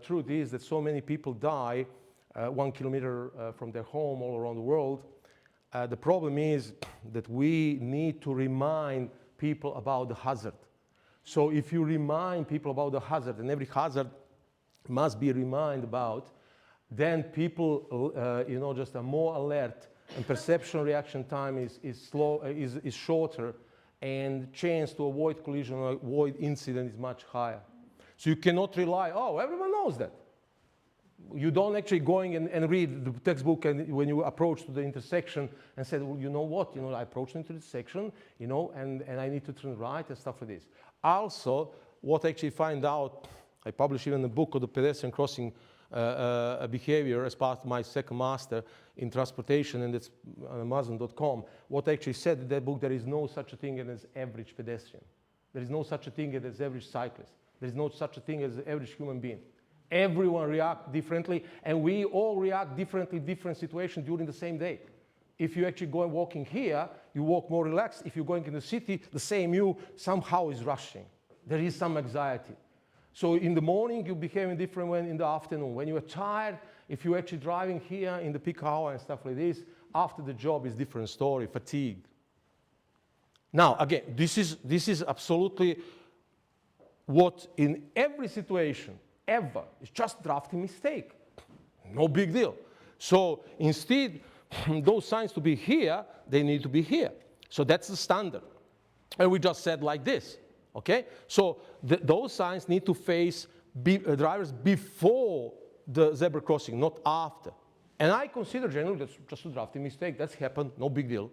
Speaker 3: truth is that so many people die 1 kilometer from their home all around the world. The problem is that we need to remind people about the hazard. So if you remind people about the hazard, and every hazard must be reminded about, then people, just are more alert, and perception reaction time is shorter, and chance to avoid collision or avoid incident is much higher. So you cannot rely, everyone knows that. You don't actually going and read the textbook and when you approach to the intersection and say, well, you know what, I approached into the intersection, and I need to turn right and stuff like this. Also, what I actually find out, I published even a book of the pedestrian crossing behavior as part of my second master in transportation, and it's on Amazon.com. What I actually said in that book, there is no such a thing as average pedestrian. There is no such a thing as average cyclist. There is no such a thing as average human being. Everyone reacts differently, and we all react differently in different situations during the same day. If you actually go and walking here, you walk more relaxed. If you're going in the city, the same you somehow is rushing. There is some anxiety. So in the morning, you're behaving different than in the afternoon. When you're tired, if you're actually driving here in the peak hour and stuff like this, after the job is different story, fatigue. Now, again, this is absolutely what in every situation, ever, it's just drafting mistake. No big deal. So instead, those signs to be here, they need to be here. So that's the standard. And we just said like this, okay? So those signs need to face drivers before the zebra crossing, not after. And I consider generally that's just a drafting mistake. That's happened, no big deal.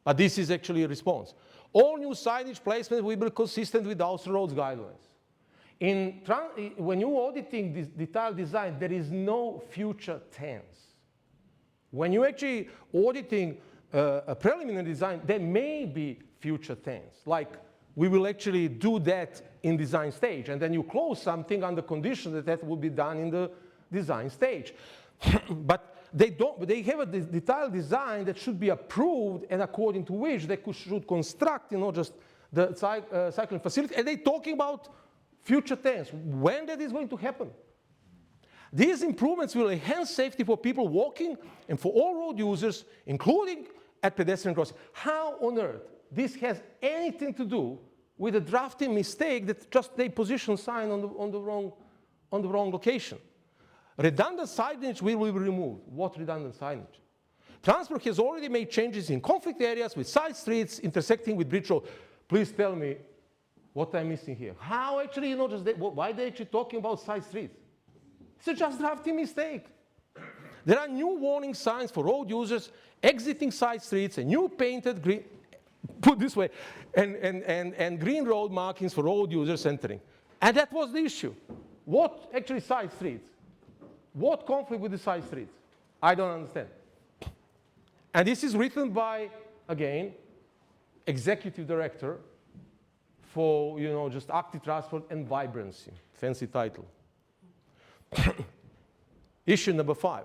Speaker 3: But this is actually a response. All new signage placement will be consistent with the Austrian roads guidelines. When you're auditing this detailed design, there is no future tense. When you're actually auditing a preliminary design, there may be future tense. Like, we will actually do that in design stage, and then you close something under condition that that will be done in the design stage. But they have a detailed design that should be approved, and according to which they should construct, just the cycling facility, and they're talking about future tense, when that is going to happen. These improvements will enhance safety for people walking and for all road users, including at pedestrian crossing. How on earth this has anything to do with a drafting mistake that just they position sign on the wrong location? Redundant signage will be removed. What redundant signage? Transport has already made changes in conflict areas with side streets intersecting with bridge road. Please tell me what I'm missing here. How actually, why are they actually talking about side streets? It's a just drafting mistake. There are new warning signs for road users exiting side streets, and new painted green, put this way, and green road markings for road users entering. And that was the issue. What actually side streets? What conflict with the side streets? I don't understand. And this is written by, again, Executive Director for, just active transport and vibrancy. Fancy title. Issue number 5.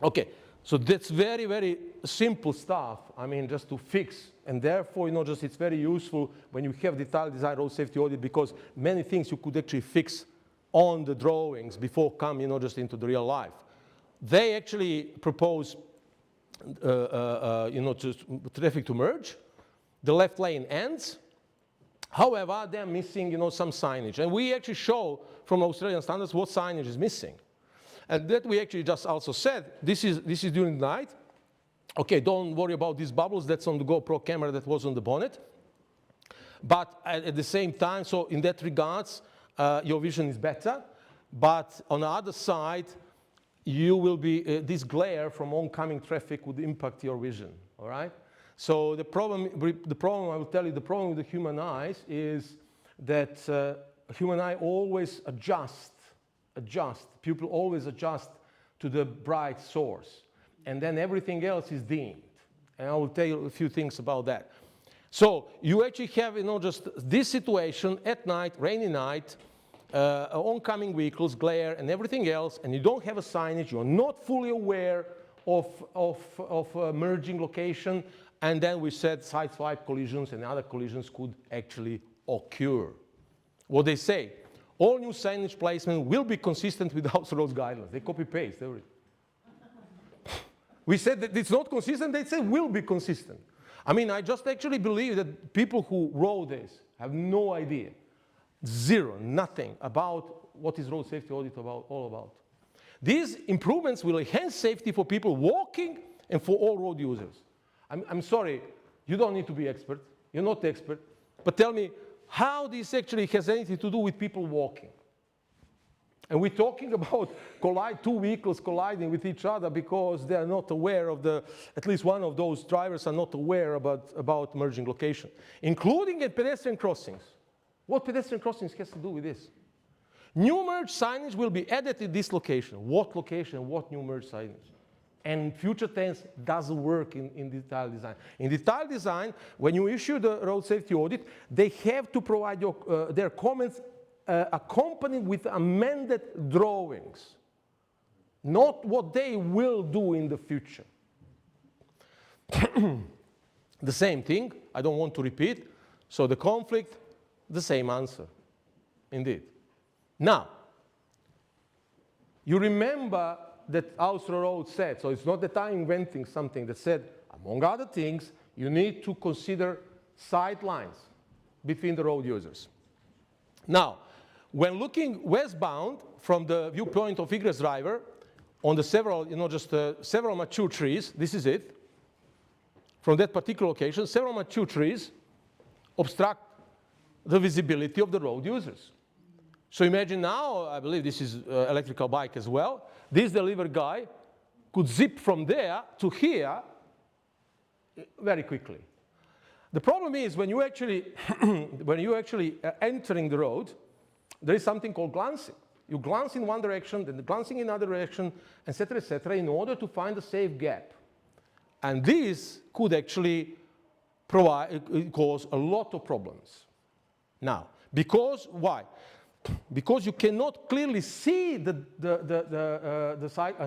Speaker 3: Okay, so that's very, very simple stuff, just to fix. And therefore, it's very useful when you have detailed design road safety audit, because many things you could actually fix on the drawings before come, just into the real life. They actually propose, traffic to merge. The left lane ends. However, they're missing, some signage. And we actually show from Australian standards what signage is missing. And that we actually just also said, this is during the night. Okay, don't worry about these bubbles. That's on the GoPro camera that was on the bonnet. But at the same time, so in that regards, your vision is better. But on the other side, you will be, this glare from oncoming traffic would impact your vision, all right? So the problem, I will tell you, the problem with the human eyes is that human eye always adjust. People always adjust to the bright source. And then everything else is dimmed. And I will tell you a few things about that. So you actually have, just this situation at night, rainy night, oncoming vehicles, glare, and everything else, and you don't have a signage, you're not fully aware of merging location, and then we said side swipe collisions and other collisions could actually occur. What they say, all new signage placement will be consistent with house roads guidelines. They copy-paste everything. We said that it's not consistent, they say will be consistent. I just actually believe that people who wrote this have no idea. Zero, nothing about what is road safety audit all about. These improvements will enhance safety for people walking and for all road users. I'm sorry, you don't need to be expert. You're not the expert. But tell me how this actually has anything to do with people walking. And we're talking about two vehicles colliding with each other because they are not aware of at least one of those drivers are not aware about merging location, including at pedestrian crossings. What pedestrian crossings has to do with this? New merge signage will be added at this location. What location? What new merge signage? And future tense doesn't work in detailed design. In detailed design, when you issue the road safety audit, they have to provide their comments accompanied with amended drawings, not what they will do in the future. The same thing, I don't want to repeat. So the conflict, the same answer, indeed. Now, you remember that Austro Road said, so it's not that I'm inventing something, that said, among other things, you need to consider sight lines between the road users. Now, when looking westbound from the viewpoint of egress driver on the several, several mature trees, this is it, from that particular location, several mature trees obstruct the visibility of the road users. So imagine now, I believe this is electrical bike as well, this delivery guy could zip from there to here very quickly. The problem is when you actually, entering the road, there is something called glancing. You glance in one direction, then glancing in another direction, etc., in order to find a safe gap. And this could actually cause a lot of problems. Now, because why? Because you cannot clearly see a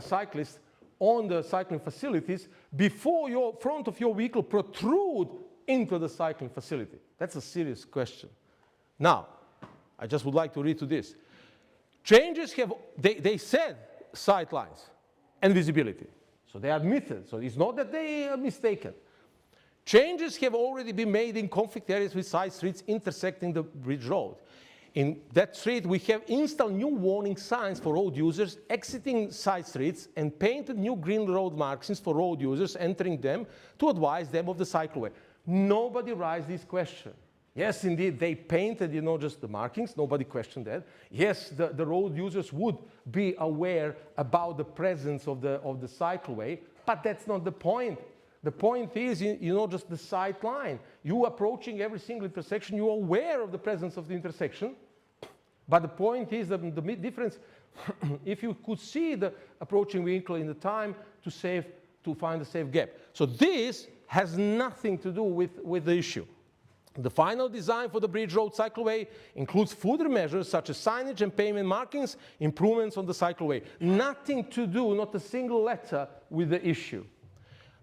Speaker 3: cyclist on the cycling facilities before your front of your vehicle protrude into the cycling facility. That's a serious question. Now, I just would like to read to this. Changes have, they said sight lines and visibility. So they admitted. So it's not that they are mistaken. Changes have already been made in conflict areas with side streets intersecting the bridge road. In that street, we have installed new warning signs for road users exiting side streets and painted new green road markings for road users entering them to advise them of the cycleway. Nobody raised this question. Yes, indeed, they painted, just the markings. Nobody questioned that. Yes, the road users would be aware about the presence of the cycleway, but that's not the point. The point is, just the sight line. You approaching every single intersection, you're aware of the presence of the intersection. But the point is that the difference, if you could see the approaching vehicle in the time to save to find a safe gap. So this has nothing to do with the issue. The final design for the bridge road cycleway includes further measures such as signage and pavement markings, improvements on the cycleway. Nothing to do, not a single letter, with the issue.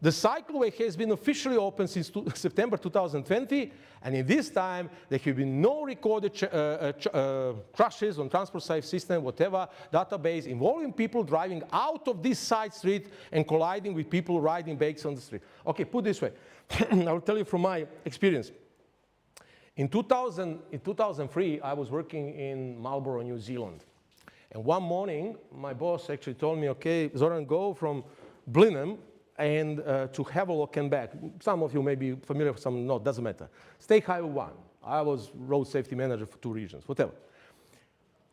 Speaker 3: The cycleway has been officially open since September 2020, and in this time there have been no recorded crashes on transport safe system, whatever database involving people driving out of this side street and colliding with people riding bikes on the street. Okay, put this way. I will tell you from my experience. In 2003, I was working in Marlborough, New Zealand. And one morning, my boss actually told me, okay, Zoran, go from Blenheim and to Havelock and back. Some of you may be familiar, some not, doesn't matter. State Highway 1. I was road safety manager for 2 regions, whatever.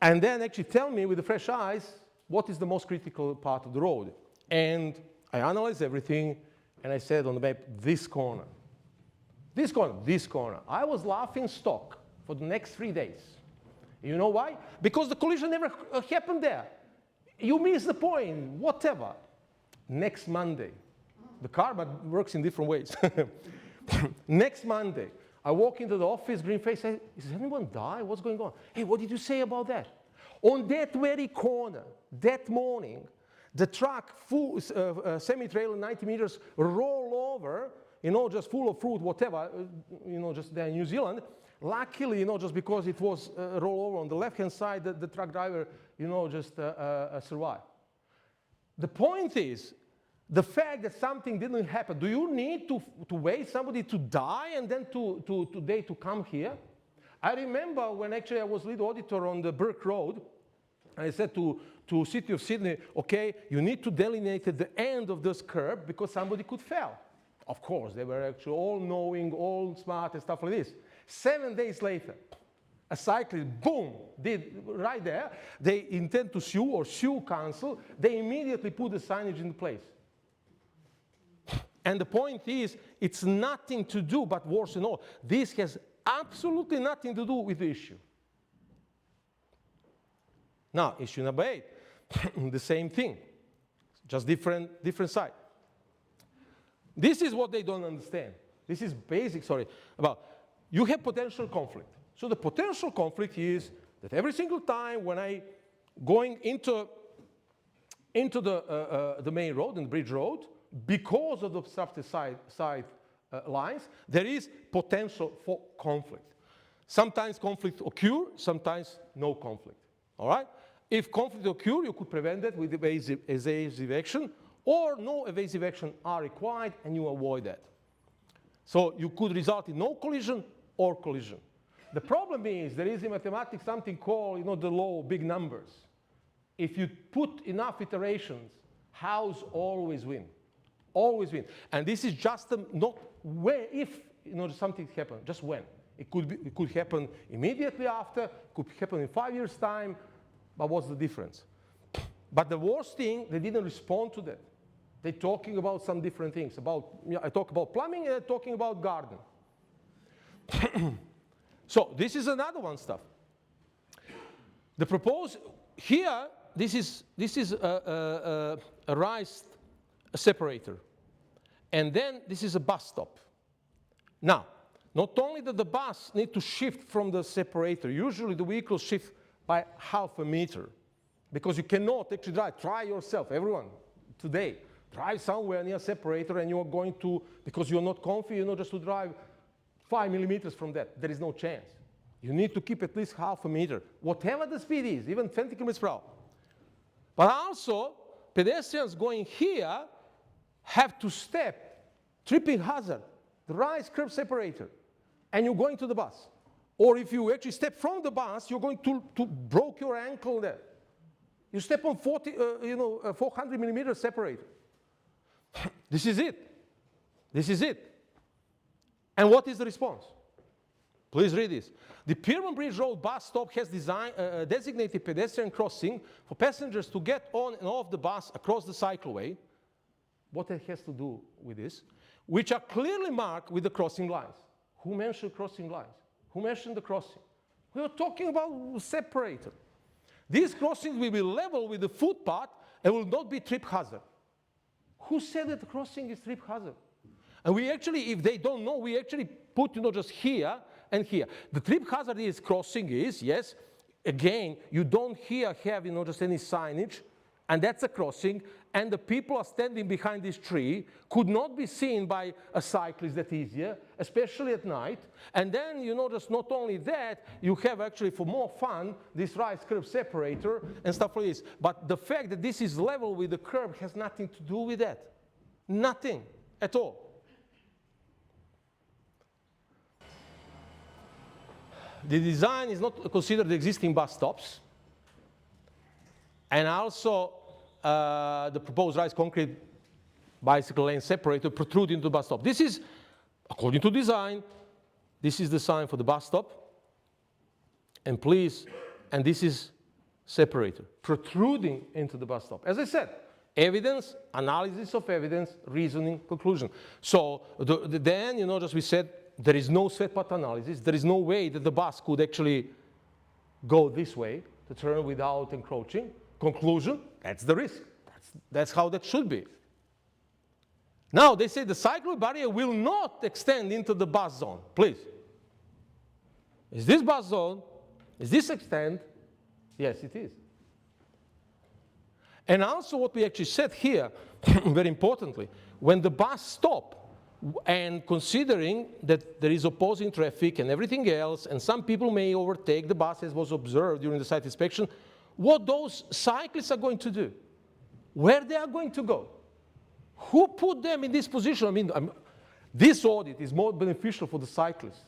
Speaker 3: And then actually tell me with the fresh eyes, what is the most critical part of the road? And I analyzed everything, and I said on the map, this corner. This corner, this corner. I was laughing stock for the next 3 days. You know why? Because the collision never happened there. You miss the point, whatever. Next Monday, the karma works in different ways. Next Monday, I walk into the office, green face, say, is anyone die? What's going on? Hey, what did you say about that? On that very corner, that morning, the truck, full semi-trailer, 90 meters, roll over, you know, just full of fruit, whatever, you know, just there in New Zealand. Luckily, you know, just because it was roll over on the left-hand side, the truck driver, you know, just survived. The point is, the fact that something didn't happen, do you need to wait somebody to die and then today to come here? I remember when actually I was lead auditor on the Burke Road, I said to City of Sydney, okay, you need to delineate at the end of this curb because somebody could fall. Of course, they were actually all knowing, all smart and stuff like this. 7 days later, a cyclist, boom, did right there. They intend to sue or sue council. They immediately put the signage in place. And the point is, it's nothing to do, but worse than all, this has absolutely nothing to do with the issue. Now, issue number 8, the same thing, just different side. This is what they don't understand. This is basic, about you have potential conflict. So the potential conflict is that every single time when I going into the main road and bridge road, because of the obstructed side lines, there is potential for conflict. Sometimes conflict occur, sometimes no conflict. All right? If conflict occur, you could prevent it with evasive action, or no evasive action are required, and you avoid that. So you could result in no collision or collision. The problem is there is in mathematics something called, you know, the law of big numbers. If you put enough iterations, hows always win. Always win. And this is just not where, if, you know, something happens, just when. It could happen immediately after, it could happen in 5 years' time, but what's the difference? But the worst thing, they didn't respond to that. They're talking about some different things. I talk about plumbing and I'm talking about garden. So this is another one stuff. The proposed here, this is a raised separator. And then this is a bus stop. Now, not only that the bus need to shift from the separator, usually the vehicles shift by ½ a meter because you cannot actually drive. Try yourself, everyone, today. Drive somewhere near a separator and you are going to, because you're not comfy, you know, just to drive 5 millimeters from that. There is no chance. You need to keep at least ½ a meter, whatever the speed is, even 20 kilometers per hour. But also, pedestrians going here have to step, tripping hazard, the rise curb separator, and you're going to the bus. Or if you actually step from the bus, you're going to broke your ankle there. You step on 400 millimeter separator. This is it. This is it. And what is the response? Please read this. The Piermont Bridge Road bus stop has designated pedestrian crossing for passengers to get on and off the bus across the cycleway. What it has to do with this? Which are clearly marked with the crossing lines. Who mentioned crossing lines? Who mentioned the crossing? We were talking about separator. These crossings will be level with the footpath and will not be trip hazard. Who said that crossing is trip hazard? And we actually, if they don't know, we actually put, just here and here. The trip hazard is crossing is, yes, again, you don't here have, just any signage, and that's a crossing, and the people are standing behind this tree, could not be seen by a cyclist that easier, especially at night. And then, just not only that, you have actually, for more fun, this rise curb separator and stuff like this. But the fact that this is level with the curb has nothing to do with that. Nothing at all. The design is not considered existing bus stops. And also, the proposed rise concrete bicycle lane separator protrude into the bus stop. This is, according to design, this is the sign for the bus stop. And please, and this is separator, protruding into the bus stop. As I said, evidence, analysis of evidence, reasoning, conclusion. So then, just we said, there is no sweat path analysis. There is no way that the bus could actually go this way to turn without encroaching. Conclusion, that's the risk. That's how that should be. Now, they say the cycleway barrier will not extend into the bus zone. Please. Is this bus zone? Is this extend? Yes, it is. And also what we actually said here, very importantly, when the bus stop, and considering that there is opposing traffic and everything else, and some people may overtake the bus as was observed during the site inspection, what those cyclists are going to do, where they are going to go, who put them in this position? This audit is more beneficial for the cyclists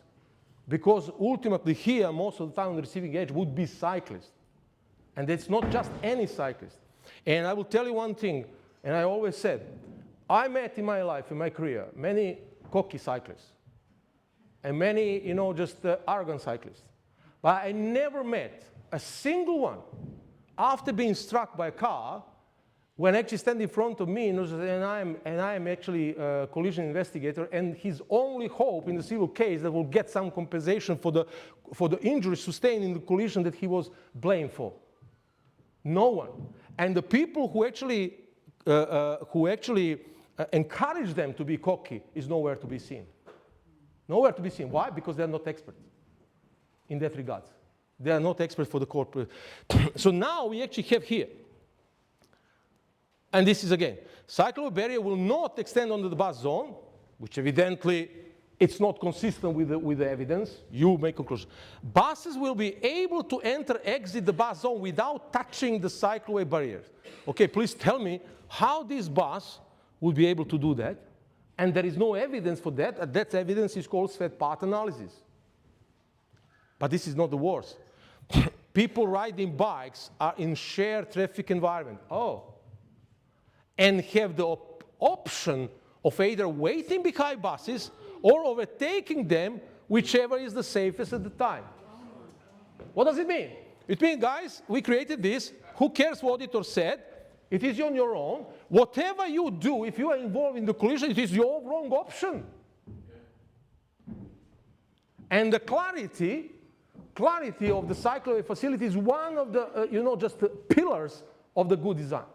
Speaker 3: because ultimately here, most of the time on the receiving edge would be cyclists. And it's not just any cyclist. And I will tell you one thing, and I always said, I met in my life, in my career, many cocky cyclists and many, just arrogant cyclists. But I never met a single one after being struck by a car when actually standing in front of me, and I'm actually a collision investigator, and his only hope in the civil case that will get some compensation for the injuries sustained in the collision that he was blamed for. No one. And the people who actually encourage them to be cocky is nowhere to be seen. Nowhere to be seen. Why? Because they're not experts in that regard. They are not experts for the corporate. So now we actually have here, and this is again, cycleway barrier will not extend onto the bus zone, which evidently it's not consistent with the evidence. You make conclusion. Buses will be able to exit the bus zone without touching the cycleway barriers. Okay, please tell me how this bus will be able to do that, and there is no evidence for that, and that evidence is called sweat path analysis. But this is not the worst. People riding bikes are in shared traffic environment. And have the option of either waiting behind buses or overtaking them, whichever is the safest at the time. What does it mean? It means, guys, we created this. Who cares what auditor said? It is on your own. Whatever you do, if you are involved in the collision, it is your wrong option. And the clarity of the cycleway facility is one of the, just the pillars of the good design.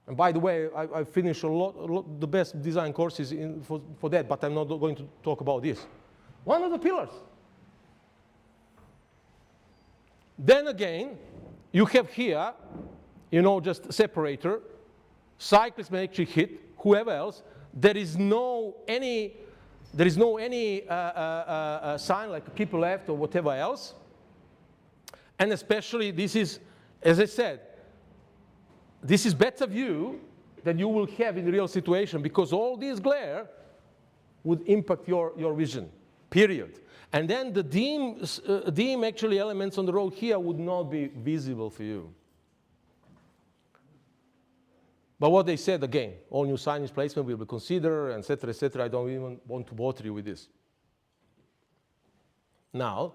Speaker 3: And by the way, I finished the best design courses for that, but I'm not going to talk about this. One of the pillars. Then again, you have here, just separator. Cyclists may actually hit whoever else. There is no any sign like people left or whatever else. And especially this is, as I said, this is better view than you will have in the real situation because all this glare would impact your vision, period. And then the dim actually elements on the road here would not be visible for you. But what they said, again, all new signage placement will be considered, et cetera, et cetera. I don't even want to bother you with this. Now,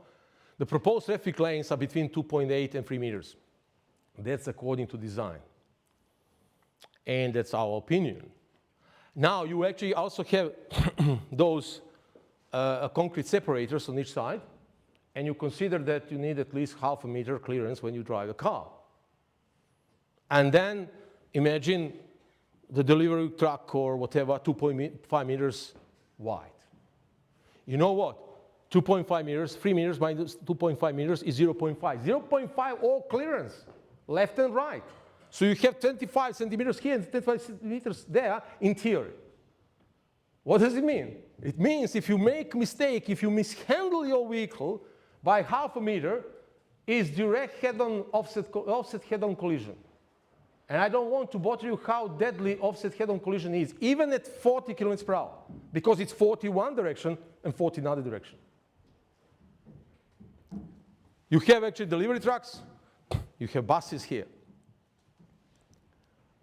Speaker 3: the proposed traffic lanes are between 2.8 and 3 meters. That's according to design. And that's our opinion. Now, you actually also have those concrete separators on each side, and you consider that you need at least half a meter clearance when you drive a car. And then imagine the delivery truck or whatever, 2.5 meters wide. You know what? 2.5 meters, 3 meters minus 2.5 meters is 0.5. 0.5 all clearance, left and right. So you have 25 centimeters here and 25 centimeters there in theory. What does it mean? It means if you make a mistake, if you mishandle your vehicle by half a meter, is direct head-on offset head-on collision. And I don't want to bother you how deadly offset head-on collision is, even at 40 kilometers per hour, because it's 40 one direction and 40 another direction. You have actually delivery trucks, you have buses here.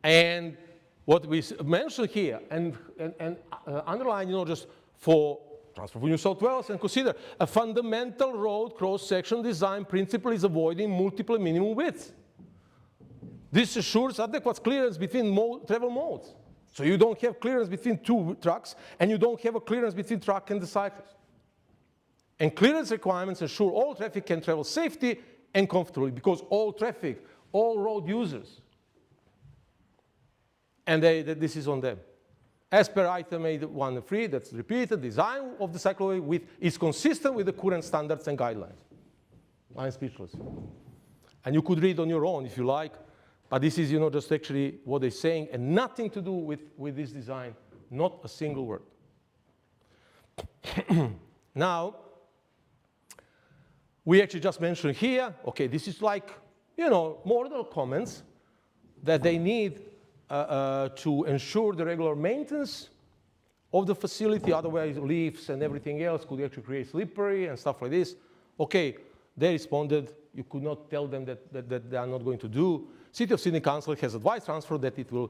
Speaker 3: And what we mentioned here, and underline, just for Transport for New South Wales, and consider a fundamental road cross-section design principle is avoiding multiple minimum widths. This assures adequate clearance between travel modes. So you don't have clearance between two trucks, and you don't have a clearance between truck and the cyclist. And clearance requirements ensure all traffic can travel safely and comfortably, because all traffic, all road users, and this is on them. As per item 813, that's repeated, design of the cycleway is consistent with the current standards and guidelines. I'm speechless. And you could read on your own if you like, but this is just actually what they're saying, and nothing to do with this design, not a single word. Now, we actually just mentioned here, okay, this is like, model comments that they need to ensure the regular maintenance of the facility, otherwise leaves and everything else could actually create slippery and stuff like this. Okay, they responded, you could not tell them that they are not going to do. City of Sydney Council has advised Transport that it will,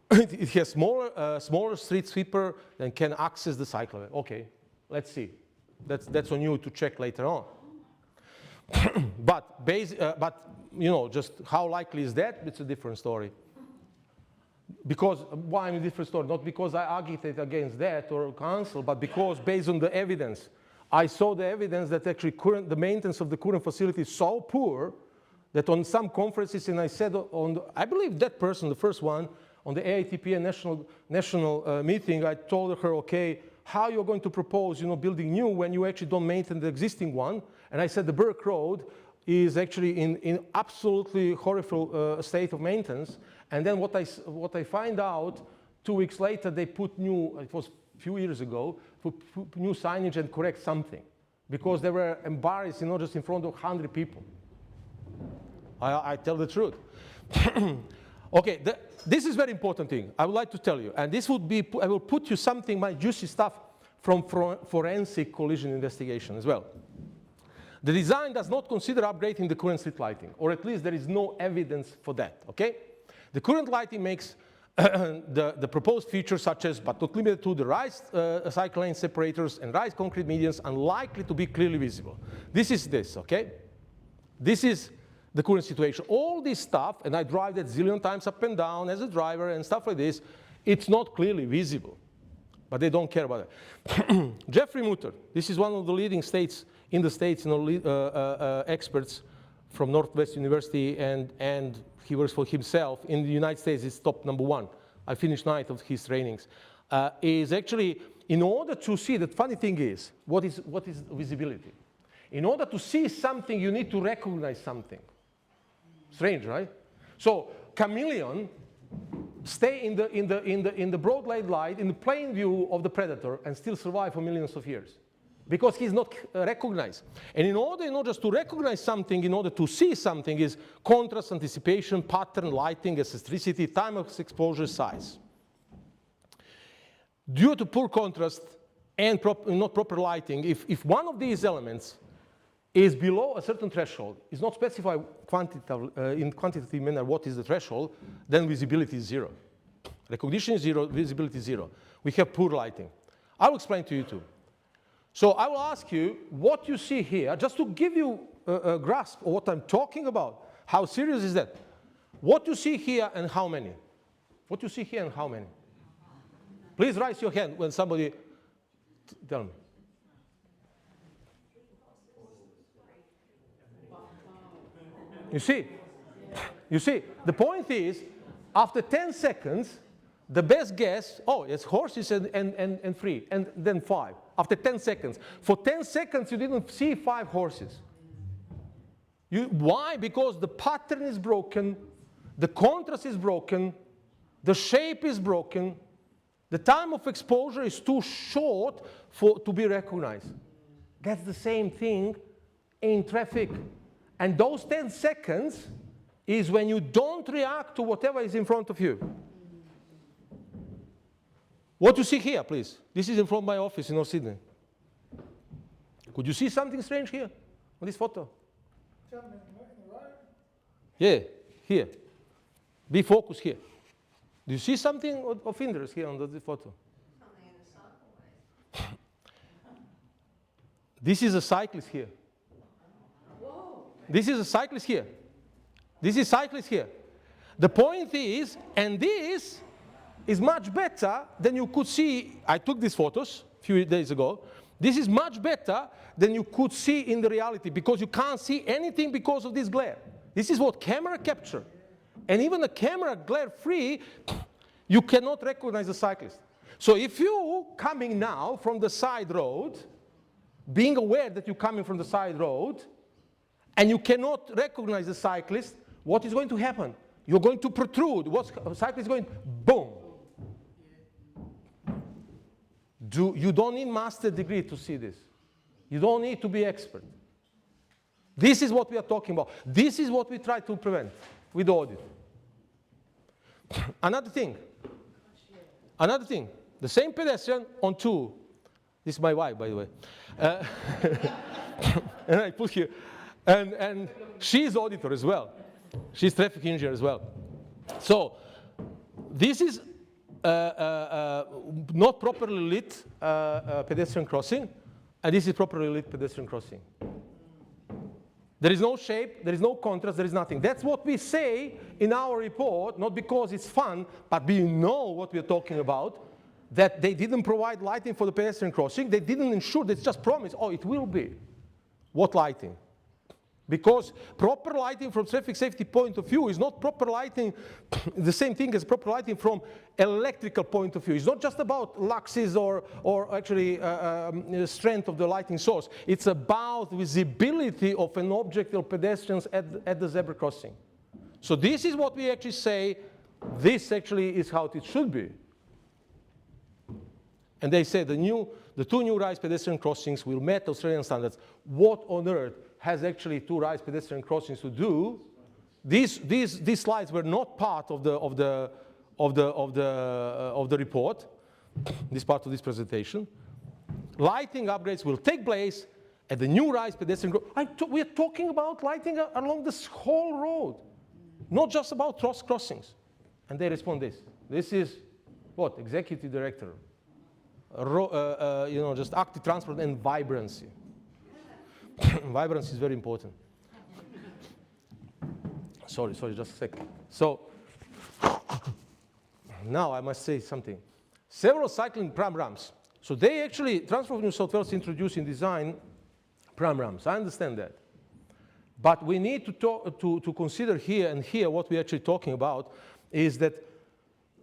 Speaker 3: it has smaller street sweeper that can access the cycleway. Okay, let's see. That's on you to check later on. But just how likely is that? It's a different story. Because, why a different story? Not because I agitate against that or council, but because based on the evidence, I saw the evidence that actually the maintenance of the current facility is so poor that on some conferences, and I said I believe that person, the first one, on the AITPA national meeting, I told her, okay, how you're going to propose, building new when you actually don't maintain the existing one? And I said the Burke Road is actually in absolutely horrible state of maintenance. And then what I find out, 2 weeks later, they put new, it was a few years ago, put new signage and correct something. Because they were embarrassed, just in front of 100 people. I tell the truth. Okay, this is very important thing. I would like to tell you, and this would be, I will put you something, my juicy stuff from forensic collision investigation as well. The design does not consider upgrading the current street lighting, or at least there is no evidence for that, okay? The current lighting makes the proposed features such as, but not limited to, the raised cycle lane separators and raised concrete medians unlikely to be clearly visible. This is this, okay? This is the current situation. All this stuff, and I drive that zillion times up and down as a driver and stuff like this, it's not clearly visible, but they don't care about it. Jeffrey Mutter, this is one of the leading experts experts from Northwest University, and he works for himself. In the United States, it's top #1. I finished 9th of his trainings. Is actually, in order to see, the funny thing is, what is visibility? In order to see something, you need to recognize something. Strange, right? So chameleon stay in the broad light, in the plain view of the predator, and still survive for millions of years, because he's not recognized. And in order just to recognize something, in order to see something, is contrast, anticipation, pattern, lighting, eccentricity, time of exposure, size. Due to poor contrast and not proper lighting, if one of these elements is below a certain threshold, is not specified in quantitative manner what is the threshold, then visibility is 0. Recognition is 0, visibility is 0. We have poor lighting. I will explain to you too. So I will ask you what you see here, just to give you a grasp of what I'm talking about. How serious is that? What you see here and how many? What you see here and how many? Please raise your hand when somebody, tell me. You see, the point is, after 10 seconds, the best guess, oh, it's horses and 3, and then 5, after 10 seconds. For 10 seconds, you didn't see 5 horses. Why? Because the pattern is broken, the contrast is broken, the shape is broken, the time of exposure is too short to be recognized. That's the same thing in traffic. And those 10 seconds is when you don't react to whatever is in front of you. What you see here, please? This is in front of my office in North Sydney. Could you see something strange here on this photo? Yeah, here. Be focused here. Do you see something of interest here on the photo?
Speaker 4: Something in the cycleway.
Speaker 3: This is a cyclist here.
Speaker 4: Whoa.
Speaker 3: This is a cyclist here. This is cyclist here. The point is, and this is much better than you could see. I took these photos a few days ago. This is much better than you could see in the reality because you can't see anything because of this glare. This is what camera capture. And even a camera glare free, you cannot recognize the cyclist. So if you coming now from the side road, being aware that you're coming from the side road, and you cannot recognize the cyclist, what is going to happen? You're going to protrude. What's the cyclist going? Boom. You don't need master degree to see this. You don't need to be expert. This is what we are talking about. This is what we try to prevent with audit. Another thing, the same pedestrian on 2. This is my wife, by the way. And I put here, and she's auditor as well. She's traffic engineer as well. So this is not properly lit pedestrian crossing, and this is properly lit pedestrian crossing. There is no shape, there is no contrast, there is nothing. That's what we say in our report, not because it's fun, but we know what we're talking about, that they didn't provide lighting for the pedestrian crossing. They didn't ensure, they just promised, oh, it will be. What lighting? Because proper lighting from traffic safety point of view is not proper lighting, the same thing as proper lighting from electrical point of view. It's not just about luxes or actually strength of the lighting source. It's about visibility of an object or pedestrians at the zebra crossing. So this is what we actually say, this actually is how it should be. And they say the 2 new rise pedestrian crossings will meet Australian standards. What on earth has actually 2 rise pedestrian crossings to do? These slides were not part of the report, this part of this presentation. Lighting upgrades will take place at the new rise pedestrian crossing. We are talking about lighting along this whole road, not just about crossings. And they respond this. This is what? Executive director. Just active transport and vibrancy. Vibrancy is very important. Sorry, just a second. So now I must say something. Several cycling pram ramps. So they actually, Transport for New South Wales introduced in design pram ramps. I understand that. But we need to consider here and here what we're actually talking about is that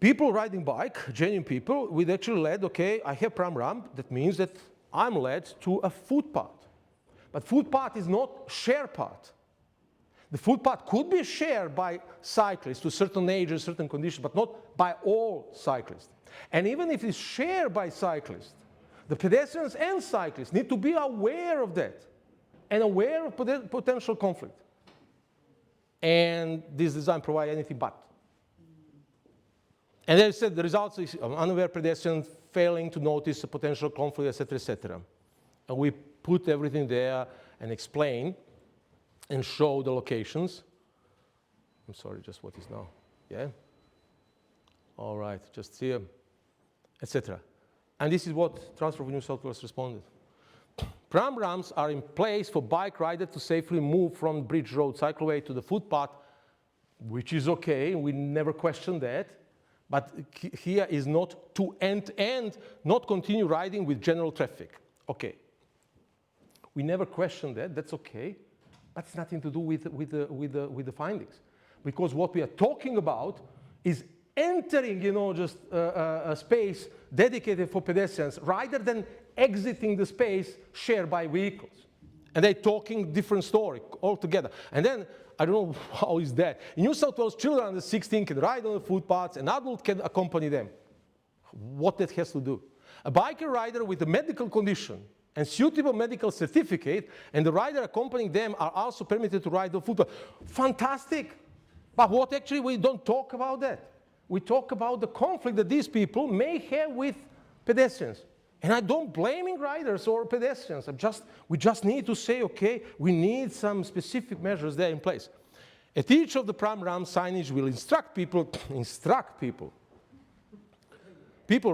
Speaker 3: people riding bike, genuine people, would actually led, okay, I have pram ramp. That means that I'm led to a footpath. But footpath is not share path. The footpath could be shared by cyclists to certain ages, certain conditions, but not by all cyclists. And even if it's shared by cyclists, the pedestrians and cyclists need to be aware of that and aware of potential conflict. And this design provides anything but. And they said the results is unaware pedestrians failing to notice a potential conflict, etc., etc. And we put everything there and explain and show the locations. I'm sorry, just what is now? Yeah? All right, just here, etc. And this is what Transport for New South Wales responded. Pram ramps are in place for bike riders to safely move from Bridge Road cycleway to the footpath, which is okay, we never question that. But here is not to end, not continue riding with general traffic. Okay. We never question that, that's okay. But it's nothing to do with the findings. Because what we are talking about is entering, just a space dedicated for pedestrians rather than exiting the space shared by vehicles. And they're talking different story altogether. And then, I don't know how is that. In New South Wales, children under 16 can ride on the footpaths, an adult can accompany them. What that has to do? A biker rider with a medical condition and suitable medical certificate and the rider accompanying them are also permitted to ride on footpath. Fantastic. But what actually we don't talk about that. We talk about the conflict that these people may have with pedestrians. And I don't blaming riders or pedestrians. We just need to say, okay, we need some specific measures there in place. At each of the pram ramp, signage will instruct people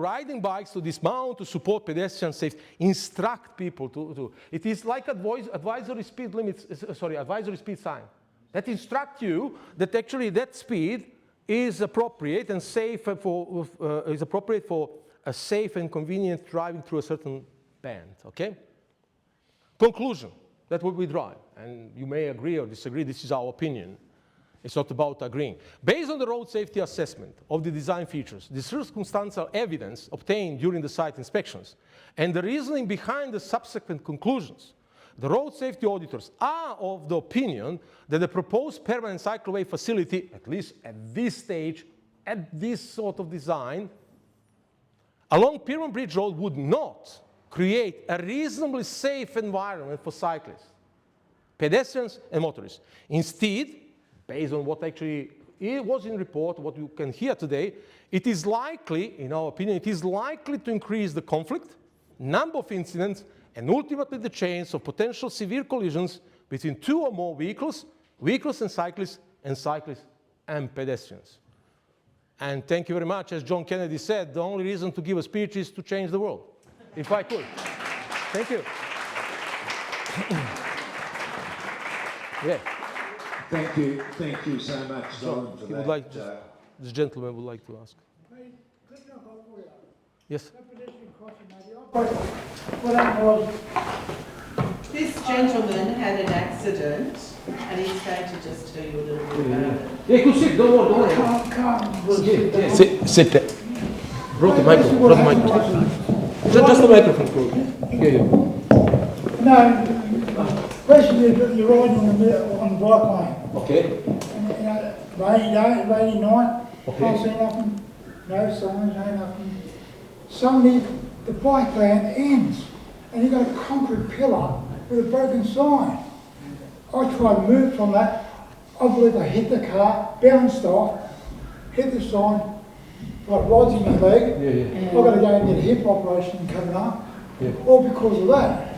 Speaker 3: riding bikes to dismount, to support pedestrian safety, instruct people to. It is like advisory speed limits, advisory speed sign. That instruct you that actually that speed is appropriate and safe for, a safe and convenient driving through a certain band, okay? Conclusion, that's what we drive. And you may agree or disagree, this is our opinion. It's not about agreeing. Based on the road safety assessment of the design features, the circumstantial evidence obtained during the site inspections, and the reasoning behind the subsequent conclusions, the road safety auditors are of the opinion that the proposed permanent cycleway facility, at least at this stage, at this sort of design, along Pyrmont Bridge Road would not create a reasonably safe environment for cyclists, pedestrians, and motorists. Instead, based on what actually was in report, what you can hear today, it is likely, in our opinion, it is likely to increase the conflict, number of incidents, and ultimately the chance of potential severe collisions between two or more vehicles and cyclists and pedestrians. And thank you very much. As John Kennedy said, the only reason to give a speech is to change the world, if I could. Thank you. Yeah.
Speaker 5: Thank you so much, Zoran, for that.
Speaker 3: This gentleman would like to ask. Yes.
Speaker 6: What happened was,
Speaker 4: This gentleman had an accident and he's going to just tell you a little bit about it.
Speaker 3: Yeah, you can sit, don't worry. Sit there. Brought the microphone. Just the microphone. Yeah.
Speaker 6: no, question is that you're riding on the bike lane.
Speaker 3: Okay.
Speaker 6: And, rainy day, rainy night,
Speaker 3: Okay.
Speaker 6: can't see nothing, no signs, no nothing. Suddenly, the bike lane ends, and you've got a concrete pillar with a broken sign. I tried to move from that. I believe I hit the car, bounced off, hit the sign, got rods in my leg.
Speaker 3: Yeah.
Speaker 6: I've got to go and get a hip operation coming up,
Speaker 3: Yeah.
Speaker 6: all because of that.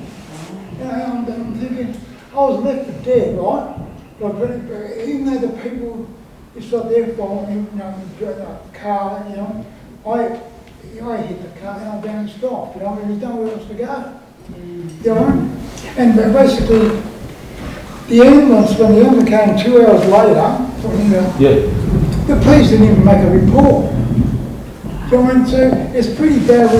Speaker 6: And I'm thinking, I was left for dead, right? But even though the people, it's not their fault, the car, I hit the car and I bounced off, there's nowhere else to go. And basically, the ambulance, when the ambulance came 2 hours later, the police didn't even make a report. So it's pretty bad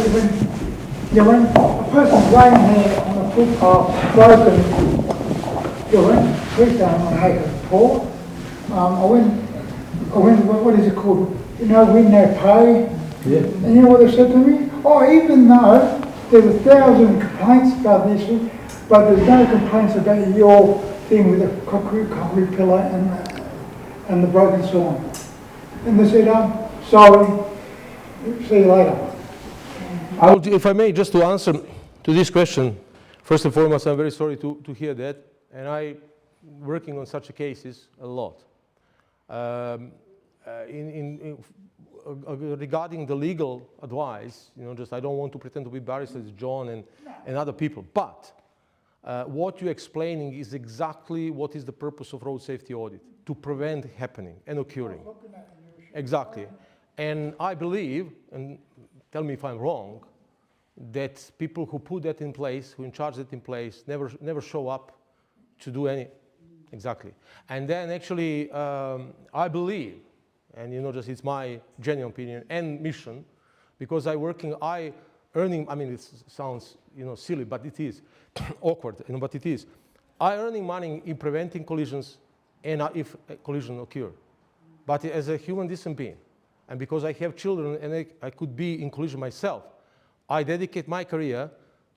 Speaker 6: when a person's laying there on a footpath, broken, police don't want to make a report. I went, what is it called? Win no pay.
Speaker 3: Yeah.
Speaker 6: And you know what they said to me? Oh, even though there's 1,000 complaints about this, but there's no complaints about your thing with the concrete pillar and the broken sign. And they said, sorry, see you later.
Speaker 3: If I may, just to answer to this question, first and foremost, I'm very sorry to hear that, and I'm working on such cases a lot. Regarding the legal advice, I don't want to pretend to be barristers, John and other people, but what you're explaining is exactly what is the purpose of road safety audit, to prevent happening and occurring. Exactly. And I believe, and tell me if I'm wrong, that people who put that in place, who in charge that in place, never show up to do any, exactly. And then actually, I believe, and it's my genuine opinion and mission, because earning, it sounds, silly, but it is awkward, but it is. I earning money in preventing collisions and if a collision occur. But as a human decent being, and because I have children and I could be in collision myself, I dedicate my career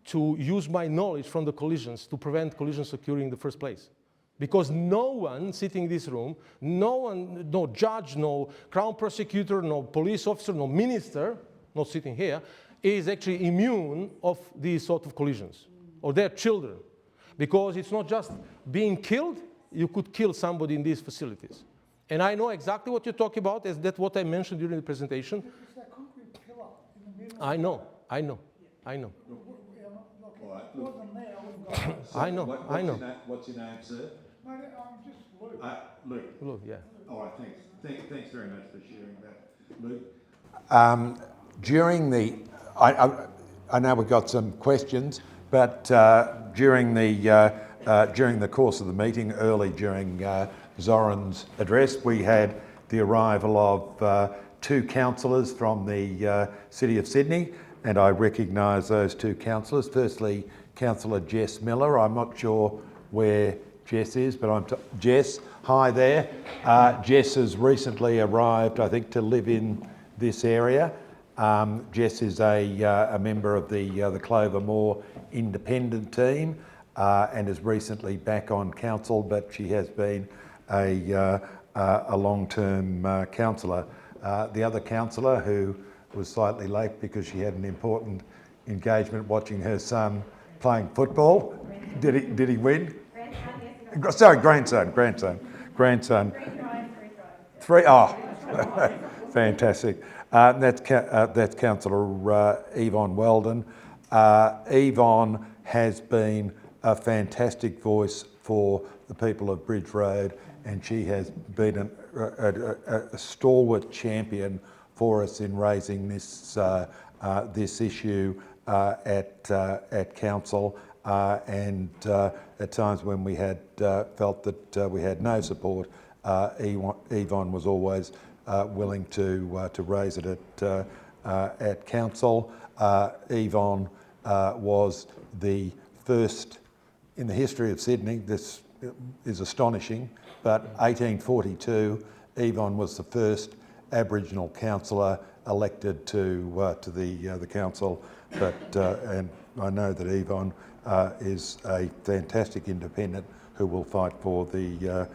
Speaker 3: to use my knowledge from the collisions to prevent collisions occurring in the first place. Because no one sitting in this room, no one, no judge, no crown prosecutor, no police officer, no minister, not sitting here, is actually immune of these sort of collisions, or their children. Because it's not just being killed, you could kill somebody in these facilities. And I know exactly what you're talking about, as that's what I mentioned during the presentation.
Speaker 6: It's that concrete pillar in the middle.
Speaker 3: I know.
Speaker 6: All right, it wasn't there, I wouldn't go.
Speaker 3: I know.
Speaker 5: What's your name, sir?
Speaker 6: Mate, I'm just Luke.
Speaker 5: Luke.
Speaker 3: Look, yeah.
Speaker 5: All right, thanks very much for sharing that. Luke?
Speaker 1: During the, I know we've got some questions, but during the course of the meeting, early during Zoran's address, we had the arrival of two councillors from the City of Sydney, and I recognise those two councillors. Firstly, Councillor Jess Miller. I'm not sure where Jess is, but Jess, hi there. Jess has recently arrived, I think, to live in this area. Jess is a member of the Clover Moor Independent team and is recently back on council, but she has been a long-term councillor. The other councillor, who was slightly late because she had an important engagement watching her son playing football. Did he win? Sorry, grandson. Fantastic. That's Councillor Yvonne Weldon. Yvonne has been a fantastic voice for the people of Bridge Road, and she has been a stalwart champion for us in raising this issue at council, and at times when we had felt that we had no support, Yvonne was always willing to raise it at council. Yvonne was the first in the history of Sydney. This is astonishing, but 1842, Yvonne was the first Aboriginal councillor elected to the council. But and I know that Yvonne is a fantastic independent who will fight for the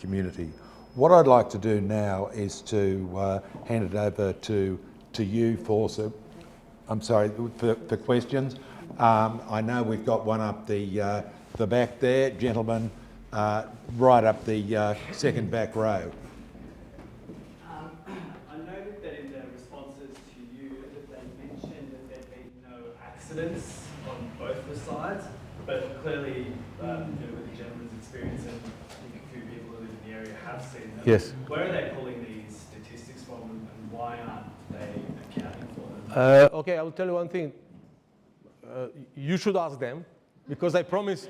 Speaker 1: community. What I'd like to do now is to hand it over to you for questions. I know we've got one up the back there, gentlemen, right up the second back row.
Speaker 7: I noted that in the responses to you that they mentioned that there'd been no accidents on both the sides, but clearly, with the gentleman's experience and I think a few people who live in the area have seen them.
Speaker 3: Yes.
Speaker 7: Where are they pulling these statistics from, and why aren't they accounting for them?
Speaker 3: Okay, I will tell you one thing. You should ask them, because I promise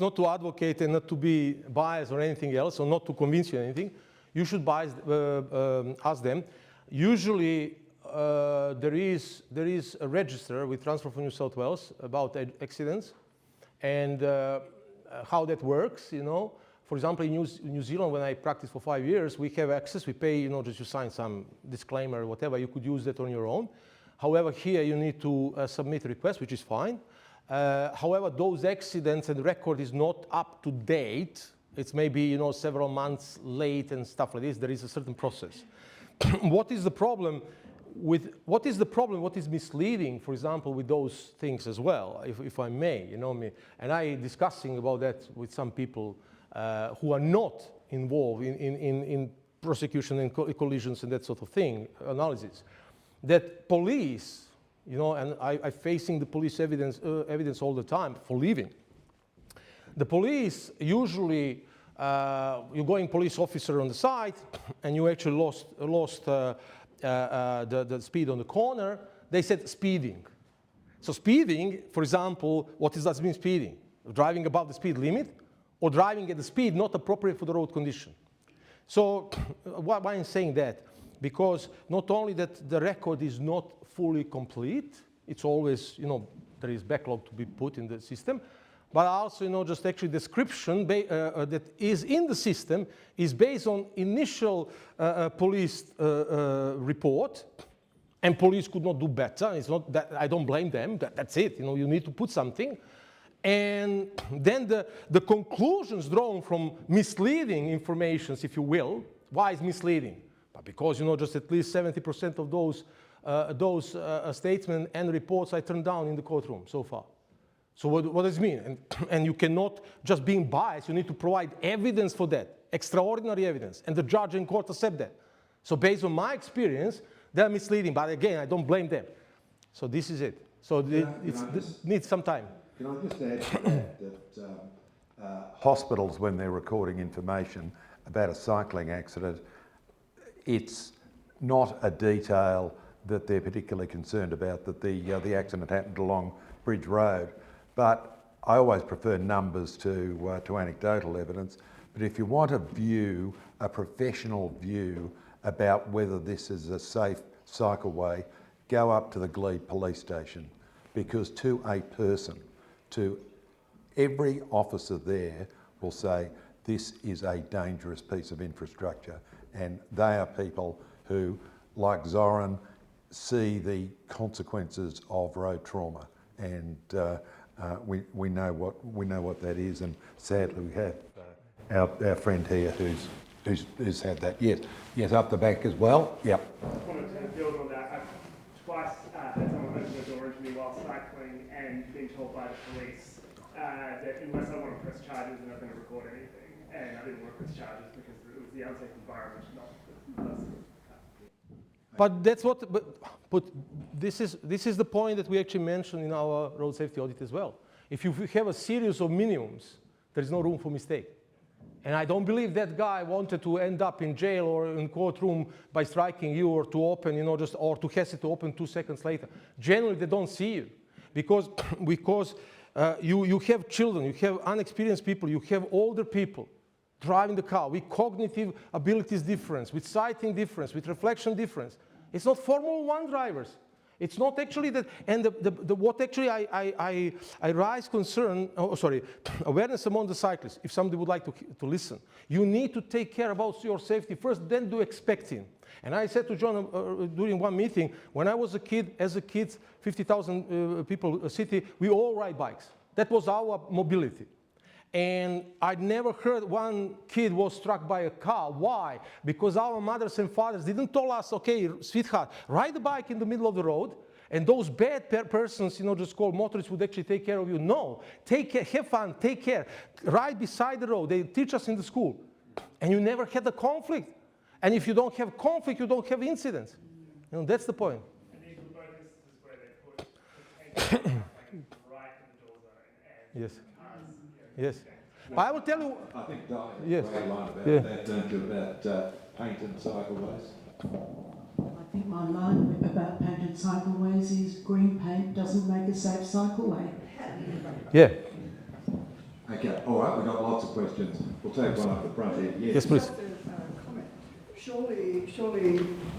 Speaker 3: not to advocate and not to be biased or anything else, or not to convince you anything. You should ask them. Usually, there is a register with Transport for New South Wales about accidents and how that works. For example, in New Zealand, when I practiced for 5 years, we have access. We pay, just you sign some disclaimer or whatever. You could use that on your own. However, here you need to submit a request, which is fine. However, those accidents and the record is not up to date. It's maybe several months late and stuff like this. There is a certain process. What is the problem? What is misleading, for example, with those things as well, if I may, and I discussing about that with some people who are not involved in prosecution and collisions and that sort of thing, analysis, that police, and I'm facing the police evidence all the time for living. The police usually, you're going police officer on the side, and you actually lost the speed on the corner. They said speeding. So speeding, for example, what does that mean speeding? Driving above the speed limit, or driving at the speed not appropriate for the road condition. So why I'm saying that? Because not only that the record is not fully complete, it's always, there is backlog to be put in the system, but also, you know, just actually description that is in the system is based on initial police report, and police could not do better. It's not that I don't blame them. That's it. You know, you need to put something. And then the conclusions drawn from misleading informations, if you will. Why is misleading? But because, you know, just at least 70% of those statements and reports I turned down in the courtroom so far. So what does it mean? And you cannot just being biased. You need to provide evidence for that, extraordinary evidence, and the judge in court accept that. So based on my experience, they're misleading. But again, I don't blame them. So this is it. So it needs some time.
Speaker 5: Can I just add to that
Speaker 1: Hospitals, when they're recording information about a cycling accident, it's not a detail that they're particularly concerned about, that the accident happened along Bridge Road. But I always prefer numbers to anecdotal evidence. But if you want a view, a professional view about whether this is a safe cycleway, go up to the Glebe police station, because to a person, to every officer there will say, this is a dangerous piece of infrastructure. And they are people who, like Zoran, see the consequences of road trauma. And we know what that is. And sadly, we have our friend here who's had that. Yes, up the back as well. Yep.
Speaker 8: I just wanted to build on that. I've twice had someone open the door into me while cycling and being told by the police that unless I want to press charges, they're not going to record anything. And I didn't want to press charges because it was the unsafe environment, not the person.
Speaker 3: But that's what. But this is the point that we actually mentioned in our road safety audit as well. If you have a series of minimums, there is no room for mistake. And I don't believe that guy wanted to end up in jail or in courtroom by striking you, or to open, you know, just or to hesitate to open 2 seconds later. Generally, they don't see you because you have children, you have unexperienced people, you have older people driving the car with cognitive abilities difference, with sighting difference, with reflection difference. It's not Formula 1 drivers. It's not actually that, and what actually I raise concern, awareness among the cyclists, if somebody would like to listen. You need to take care about your safety first, then do expecting. And I said to John during one meeting, when I was a kid, 50,000 people city, we all ride bikes. That was our mobility. And I never heard one kid was struck by a car. Why? Because our mothers and fathers didn't tell us, okay, sweetheart, ride the bike in the middle of the road, and those bad persons, you know, just called motorists would actually take care of you. No, take care, have fun, take care, ride beside the road. They teach us in the school. And you never had a conflict. And if you don't have conflict, you don't have incidents. You know, that's the point.
Speaker 8: And these were both instances where they put right in the door zone.
Speaker 3: Yes. Yes. But I will tell you.
Speaker 5: I think Di
Speaker 3: yes.
Speaker 5: a line about that, don't you, about paint and cycleways?
Speaker 2: I think my line about painted cycleways is green paint doesn't make a safe cycleway.
Speaker 3: Yeah.
Speaker 5: Okay, all right, we've got lots of questions. We'll take one up the front here.
Speaker 3: Yes, please.
Speaker 9: Surely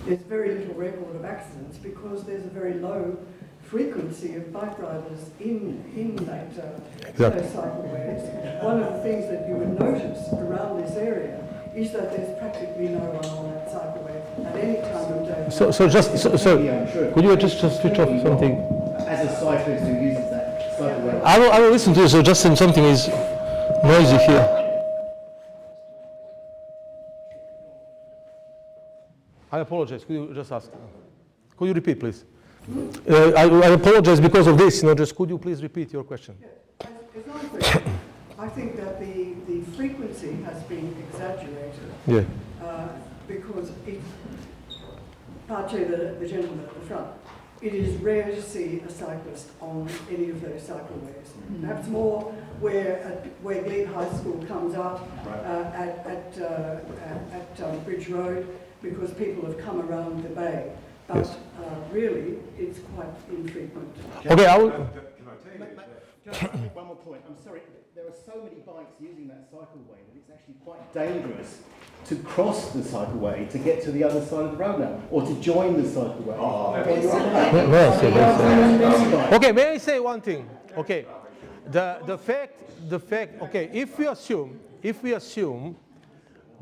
Speaker 9: there's very little record of accidents because there's a very low frequency of bike riders in those cycleways. One of the things that you would notice around this area is that there's practically no one on that cycleway at any time of day.
Speaker 3: So could you just switch off something?
Speaker 10: As a cyclist who uses that cycleway.
Speaker 3: I will listen to you, so just something is noisy here. I apologize, could you just ask? Could you repeat, please? I apologize because of this, you know, just could you please repeat your question?
Speaker 9: Yeah. It's not a question. I think that the frequency has been exaggerated.
Speaker 3: Yeah.
Speaker 9: Because particularly the gentleman at the front, it is rare to see a cyclist on any of those cycleways. Perhaps more where Glebe High School comes up at Bridge Road, because people have come around the bay. But
Speaker 3: yes.
Speaker 9: Really, it's quite infrequent.
Speaker 3: Okay, I will.
Speaker 5: Can I tell you that?
Speaker 10: Just one more point. I'm sorry, there are so many bikes using that cycleway that it's actually quite dangerous to cross the cycleway to get to the other side of the road now, or to join the cycleway.
Speaker 3: Okay, may I say one thing? Okay, the fact, okay, if we assume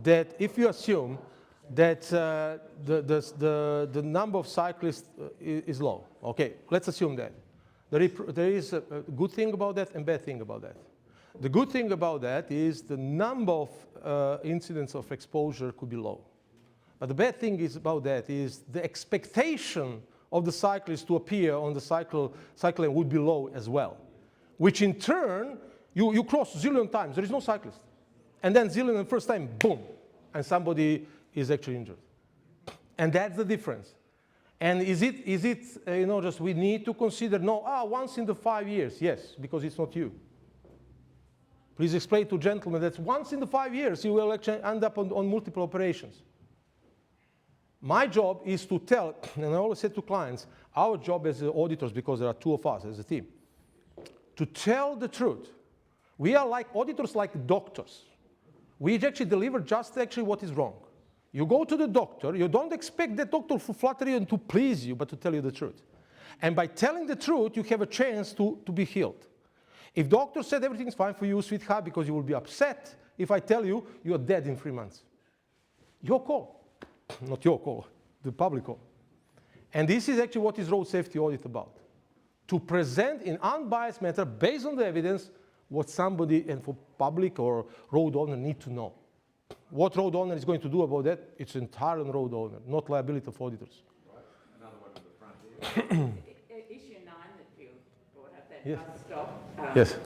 Speaker 3: that the number of cyclists is low, okay, let's assume that. There is a good thing about that and bad thing about that. The good thing about that is the number of incidents of exposure could be low. But the bad thing about that is the expectation of the cyclist to appear on the cycle lane would be low as well, which in turn, you cross zillion times, there is no cyclist. And then zillion the first time, boom, and somebody is actually injured. And that's the difference. And is it just we need to consider, once in the 5 years, yes, because it's not you. Please explain to gentlemen that once in the 5 years, you will actually end up on multiple operations. My job is to tell, and I always say to clients, our job as auditors, because there are two of us as a team, to tell the truth. We are like auditors, like doctors. We actually deliver just actually what is wrong. You go to the doctor, you don't expect the doctor to flatter you and to please you, but to tell you the truth. And by telling the truth, you have a chance to be healed. If doctor said everything's fine for you, sweetheart, because you will be upset if I tell you you're dead in 3 months. Your call. Not your call, the public call. And this is actually what is road safety audit about. To present in unbiased manner, based on the evidence, what somebody, and for public or road owner, need to know. What road owner is going to do about that, it's entirely on road owner, not liability of auditors.
Speaker 5: Right. Another one to the front here.
Speaker 11: Issue 9 that you brought up, that
Speaker 3: Yes.
Speaker 11: bus stop.
Speaker 3: Yes.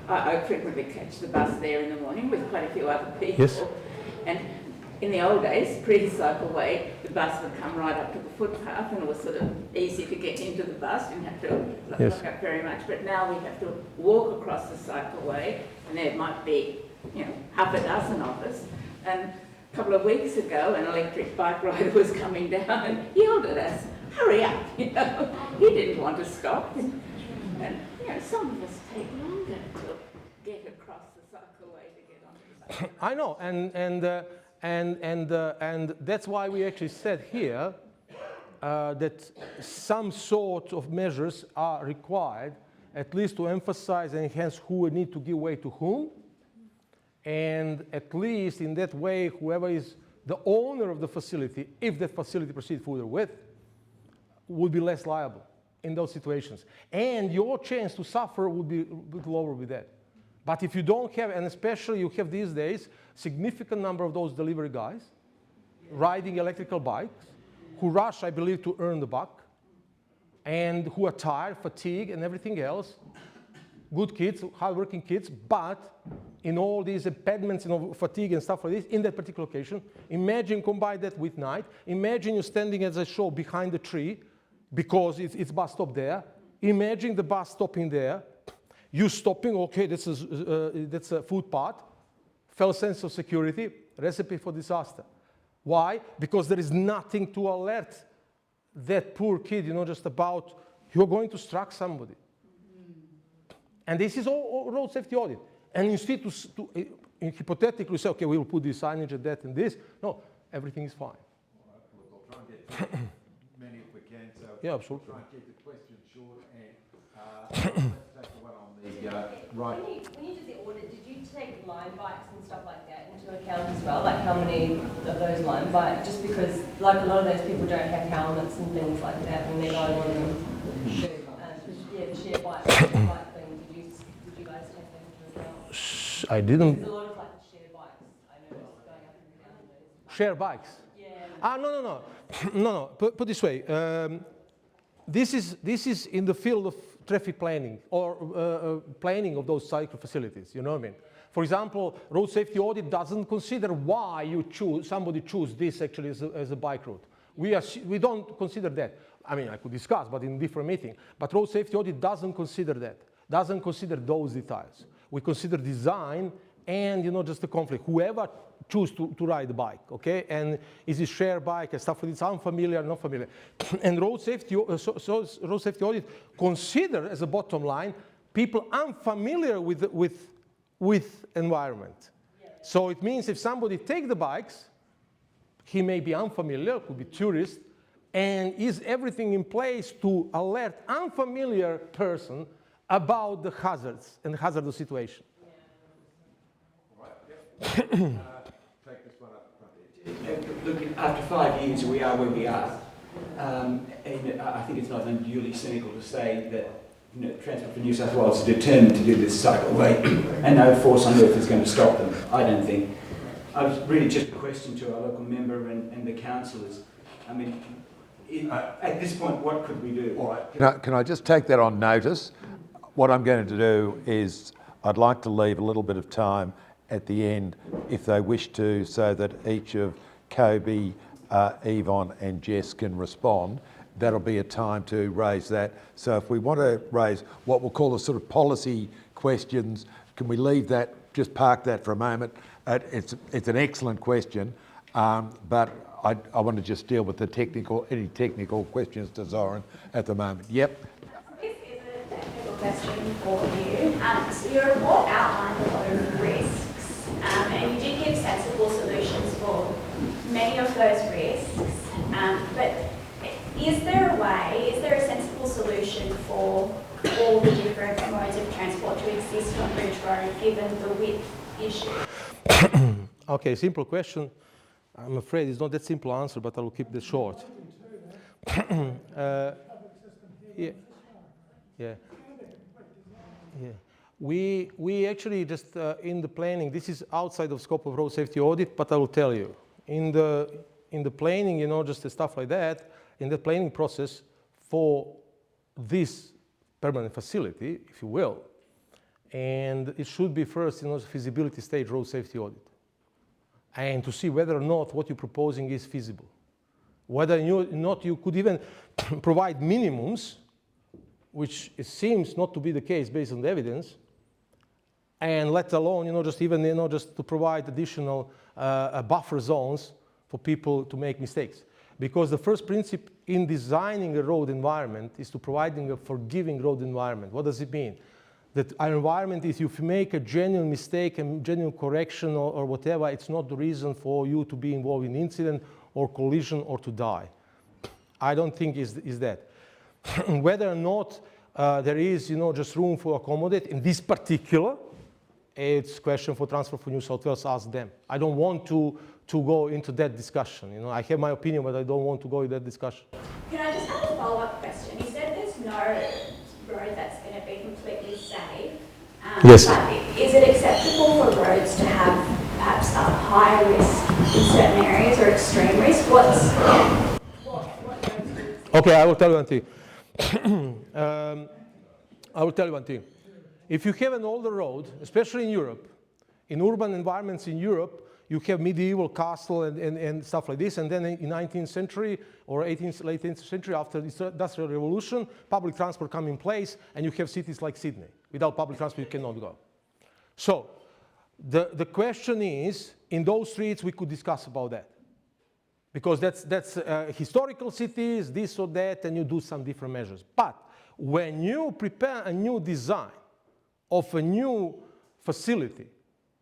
Speaker 11: I frequently catch the bus there in the morning with quite a few other people.
Speaker 3: Yes.
Speaker 11: And in the old days, pre-cycleway, the bus would come right up to the footpath and it was sort of easy to get into the bus, didn't have to look up very much. But now we have to walk across the cycleway and there might be, half a dozen of us. And a couple of weeks ago, an electric bike rider was coming down and yelled at us, "Hurry up!" He didn't want to stop. And some of us take longer to get across the cycleway to get onto the cycleway.
Speaker 3: I know, and that's why we actually said here that some sort of measures are required, at least to emphasize and enhance who would need to give way to whom. And at least in that way, whoever is the owner of the facility, if that facility proceeds further with, would be less liable in those situations. And your chance to suffer would be a bit lower with that. But if you don't have, and especially you have these days, significant number of those delivery guys riding electrical bikes who rush, I believe, to earn the buck, and who are tired, fatigued, and everything else. Good kids, hardworking kids, but in all these impediments, fatigue and stuff like this, in that particular occasion, imagine combine that with night. Imagine you standing as I show behind the tree because it's bus stop there. Imagine the bus stopping there. You stopping, okay, that's a footpath. False sense of security, recipe for disaster. Why? Because there is nothing to alert that poor kid, just about you're going to strike somebody. And this is all road safety audit. And instead to hypothetically say, okay, we will put this signage and that and this. No, everything is fine.
Speaker 5: All right, look, I'll try and get through many if we can. So
Speaker 3: Yeah, absolutely.
Speaker 5: I'll try and keep the questions short. And let's take the one on the right.
Speaker 12: When you did the audit, did you take line bikes and stuff like that into account as well? Like how many of those line bikes? Just because like a lot of those people don't have helmets and things like that when they're going on them. The share bike thing, did you guys take that into account?
Speaker 3: I didn't.
Speaker 12: There's a lot of like share bikes, I noticed, going up and down those.
Speaker 3: Share bikes.
Speaker 12: Yeah.
Speaker 3: No. Put this way. This is in the field of traffic planning or planning of those cycle facilities. You know what I mean? For example, road safety audit doesn't consider why somebody choose this actually as a bike route. We don't consider that. I mean, I could discuss, but in a different meeting. But road safety audit doesn't consider that. Doesn't consider those details. We consider design and just the conflict. Whoever choose to ride the bike, okay? And is it share bike and stuff like this, unfamiliar, not familiar. And road safety audit consider as a bottom line people unfamiliar with environment. Yeah. So it means if somebody take the bikes, he may be unfamiliar, could be tourist, and is everything in place to alert unfamiliar person about the hazards and hazardous situation.
Speaker 5: Take this one up front.
Speaker 13: Look, after 5 years, we are where we are. And I think it's not unduly cynical to say that Transport for New South Wales is determined to do this cycleway and no force on earth is going to stop them, I don't think. I was really just a question to our local member and the councillors. I mean, at this point, what could we do?
Speaker 1: All right. Can I just take that on notice? What I'm going to do is I'd like to leave a little bit of time at the end, if they wish to, so that each of Kobe, Yvonne and Jess can respond. That'll be a time to raise that. So if we want to raise what we'll call a sort of policy questions, can we leave that, just park that for a moment? It's an excellent question, but I want to just deal with any technical questions to Zoran at the moment. Yep.
Speaker 14: This is a technical question for you. So your report outlined a lot of risks, and you did give sensible solutions for many of those risks. But is there a sensible solution for all the different modes of transport to exist on Bridge Road, given the width issue?
Speaker 3: Okay, simple question. I'm afraid it's not that simple answer, but I will keep this short. Yeah. We actually just in the planning. This is outside of scope of road safety audit, but I will tell you in the planning, just the stuff like that. In the planning process for this permanent facility, if you will, and it should be first, feasibility stage road safety audit, and to see whether or not what you're proposing is feasible, whether or not you could even provide minimums, which it seems not to be the case based on the evidence, and let alone, just to provide additional buffer zones for people to make mistakes. Because the first principle in designing a road environment is to providing a forgiving road environment. What does it mean? That our environment is, if you make a genuine mistake and genuine correction or whatever, it's not the reason for you to be involved in incident or collision or to die. I don't think is that. Whether or not there is, just room for accommodate in this particular, it's a question for Transport for New South Wales, ask them. I don't want to go into that discussion. I have my opinion, but I don't want to go into that discussion.
Speaker 14: Can I just have a follow-up question? You said there's no road that's going to be completely safe.
Speaker 3: Yes.
Speaker 14: But is it acceptable for roads to have perhaps a higher risk in certain areas or extreme risk?
Speaker 3: Okay, I will tell you one thing. I will tell you one thing. If you have an older road, especially in Europe, in urban environments in Europe, you have medieval castle and stuff like this, and then in 19th century or late 18th century, after the Industrial Revolution, public transport come in place, and you have cities like Sydney. Without public transport, you cannot go. So the question is, in those streets, we could discuss about that. Because that's historical cities, this or that, and you do some different measures. But when you prepare a new design of a new facility,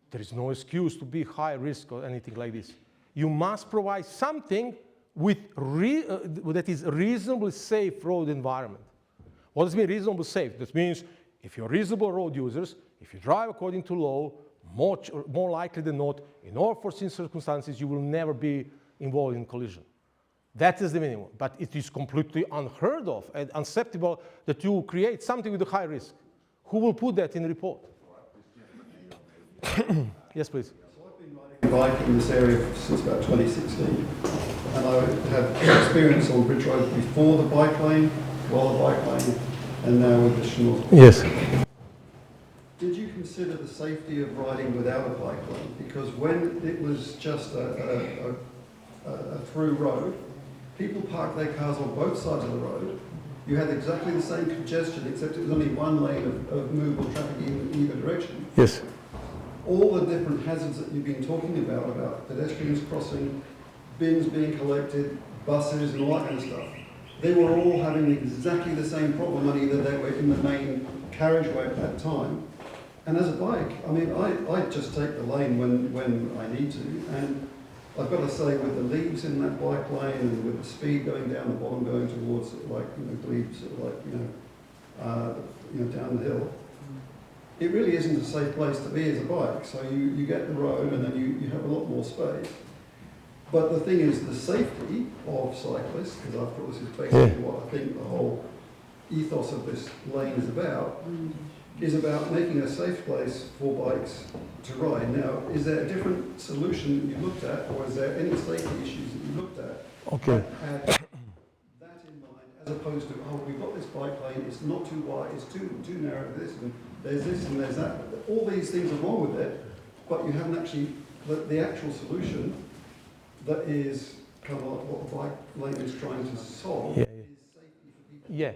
Speaker 3: there is no excuse to be high risk or anything like this. You must provide something with that is reasonably safe road environment. What does it mean reasonably safe? That means if you're reasonable road users, if you drive according to law, more likely than not, in all foreseen circumstances, you will never be involved in collision. That is the minimum. But it is completely unheard of and unacceptable that you create something with a high risk. Who will put that in the report? Yes, please.
Speaker 15: So I've been riding a bike in this area since about 2016, and I have experience on Bridge Road before the bike lane, while the bike lane, and now additional.
Speaker 3: Yes.
Speaker 15: Did you consider the safety of riding without a bike lane? Because when it was just a through road, people parked their cars on both sides of the road. You had exactly the same congestion, except it was only one lane of movable traffic in either direction.
Speaker 3: Yes.
Speaker 15: All the different hazards that you've been talking about pedestrians crossing, bins being collected, buses and all that kind of stuff, they were all having exactly the same problem, only that they were in the main carriageway at that time. And as a bike, I mean, I just take the lane when I need to, and I've got to say, with the leaves in that bike lane and with the speed going down the bottom, going towards Glebe, down the hill. It really isn't a safe place to be as a bike. So you get the road and then you have a lot more space. But the thing is, the safety of cyclists, because after all this is basically what I think the whole ethos of this lane is about making a safe place for bikes to ride. Now, is there a different solution that you looked at, or is there any safety issues that you looked at?
Speaker 3: Okay.
Speaker 15: Had that in mind, as opposed to, oh, we've got this bike lane, it's not too wide, it's too narrow for this, and there's that. All these things are wrong with it, but you haven't actually, the actual solution that is kind of like what the bike lane is trying to solve is safety for people.
Speaker 3: Yeah.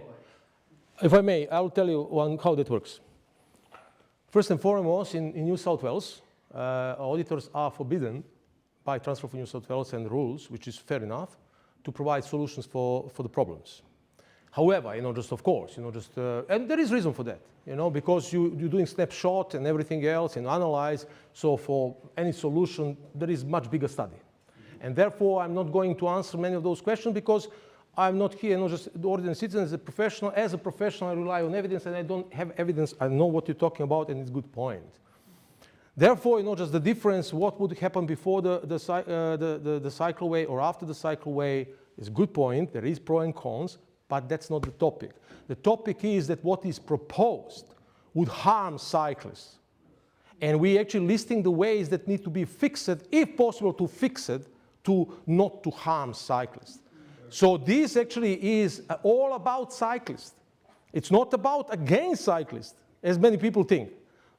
Speaker 3: If I may, I'll tell you how that works. First and foremost, in New South Wales, auditors are forbidden by Transfer for New South Wales and rules, which is fair enough, to provide solutions for the problems. However, just of course, and there is reason for that, because you're doing snapshot and everything else and analyze. So for any solution, there is much bigger study. And therefore, I'm not going to answer many of those questions because I'm not here, just the ordinary citizen. As a professional, I rely on evidence, and I don't have evidence. I know what you're talking about, and it's a good point. Therefore, just the difference, what would happen before the cycleway or after the cycleway is a good point. There is pros and cons, but that's not the topic. The topic is that what is proposed would harm cyclists. And we're actually listing the ways that need to be fixed, if possible to fix it, not to harm cyclists. So this actually is all about cyclists. It's not about against cyclists, as many people think.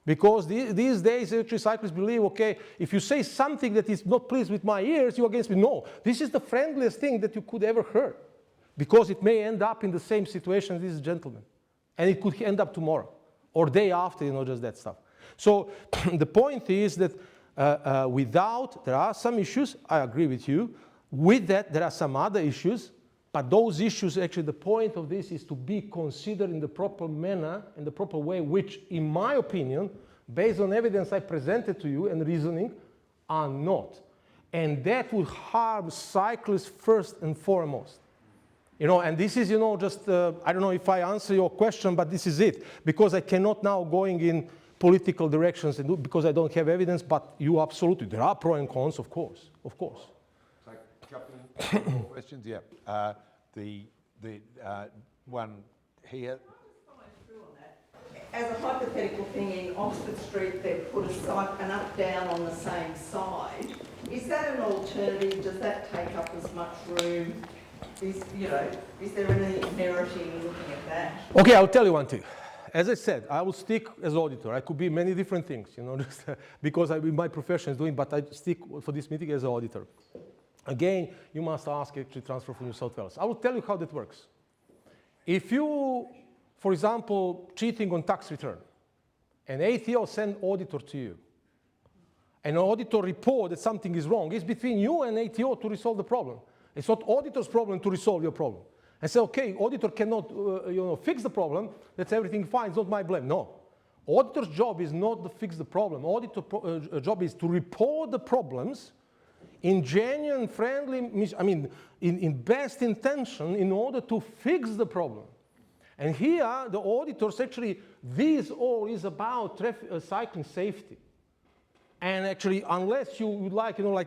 Speaker 3: Because these days, actually, cyclists believe, okay, if you say something that is not pleased with my ears, you're against me. No, this is the friendliest thing that you could ever hear. Because it may end up in the same situation as this gentleman. And it could end up tomorrow or day after, just that stuff. So the point is that there are some issues, I agree with you. With that, there are some other issues, but those issues, actually, the point of this is to be considered in the proper manner, in the proper way, which, in my opinion, based on evidence I presented to you and reasoning, are not. And that would harm cyclists first and foremost. And this is, just, I don't know if I answer your question, but this is it. Because I cannot now going in political directions because I don't have evidence, but you absolutely, there are pros and cons, of course.
Speaker 1: Couple more questions, yeah. The one here.
Speaker 9: As a hypothetical thing, in Oxford Street, they've put an up-down on the same side. Is that an alternative? Does that take up as much room? Is there any merit in looking at that?
Speaker 3: Okay, I'll tell you one thing. As I said, I will stick as auditor. I could be many different things, just because my profession is doing, but I stick for this meeting as an auditor. Again, you must ask actually Transfer for New South Wales. I will tell you how that works. If you, for example, cheating on tax return, an ATO send auditor to you, and an auditor report that something is wrong, it's between you and ATO to resolve the problem. It's not auditor's problem to resolve your problem. And say, okay, auditor cannot fix the problem, that's everything fine, it's not my blame. No. Auditor's job is not to fix the problem. Auditor's job is to report the problems in genuine, friendly, in best intention in order to fix the problem. And here, the auditors actually, this all is about cycling safety. And actually, unless you would like, to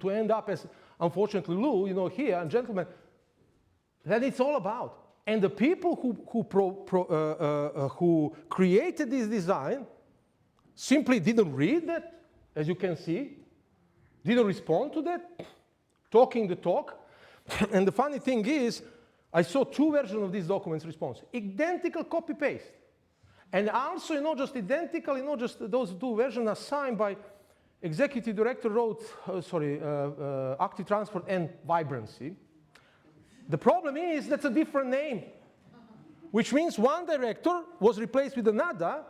Speaker 3: end up as, unfortunately, Lou, here, and gentlemen, that it's all about. And the people who created this design simply didn't read that, as you can see, didn't respond to that, talking the talk. And the funny thing is, I saw two versions of this document's response. Identical copy-paste. And also, just identical, just those two versions are signed by Executive Director Active Transport and Vibrancy. The problem is that's a different name, which means one director was replaced with another,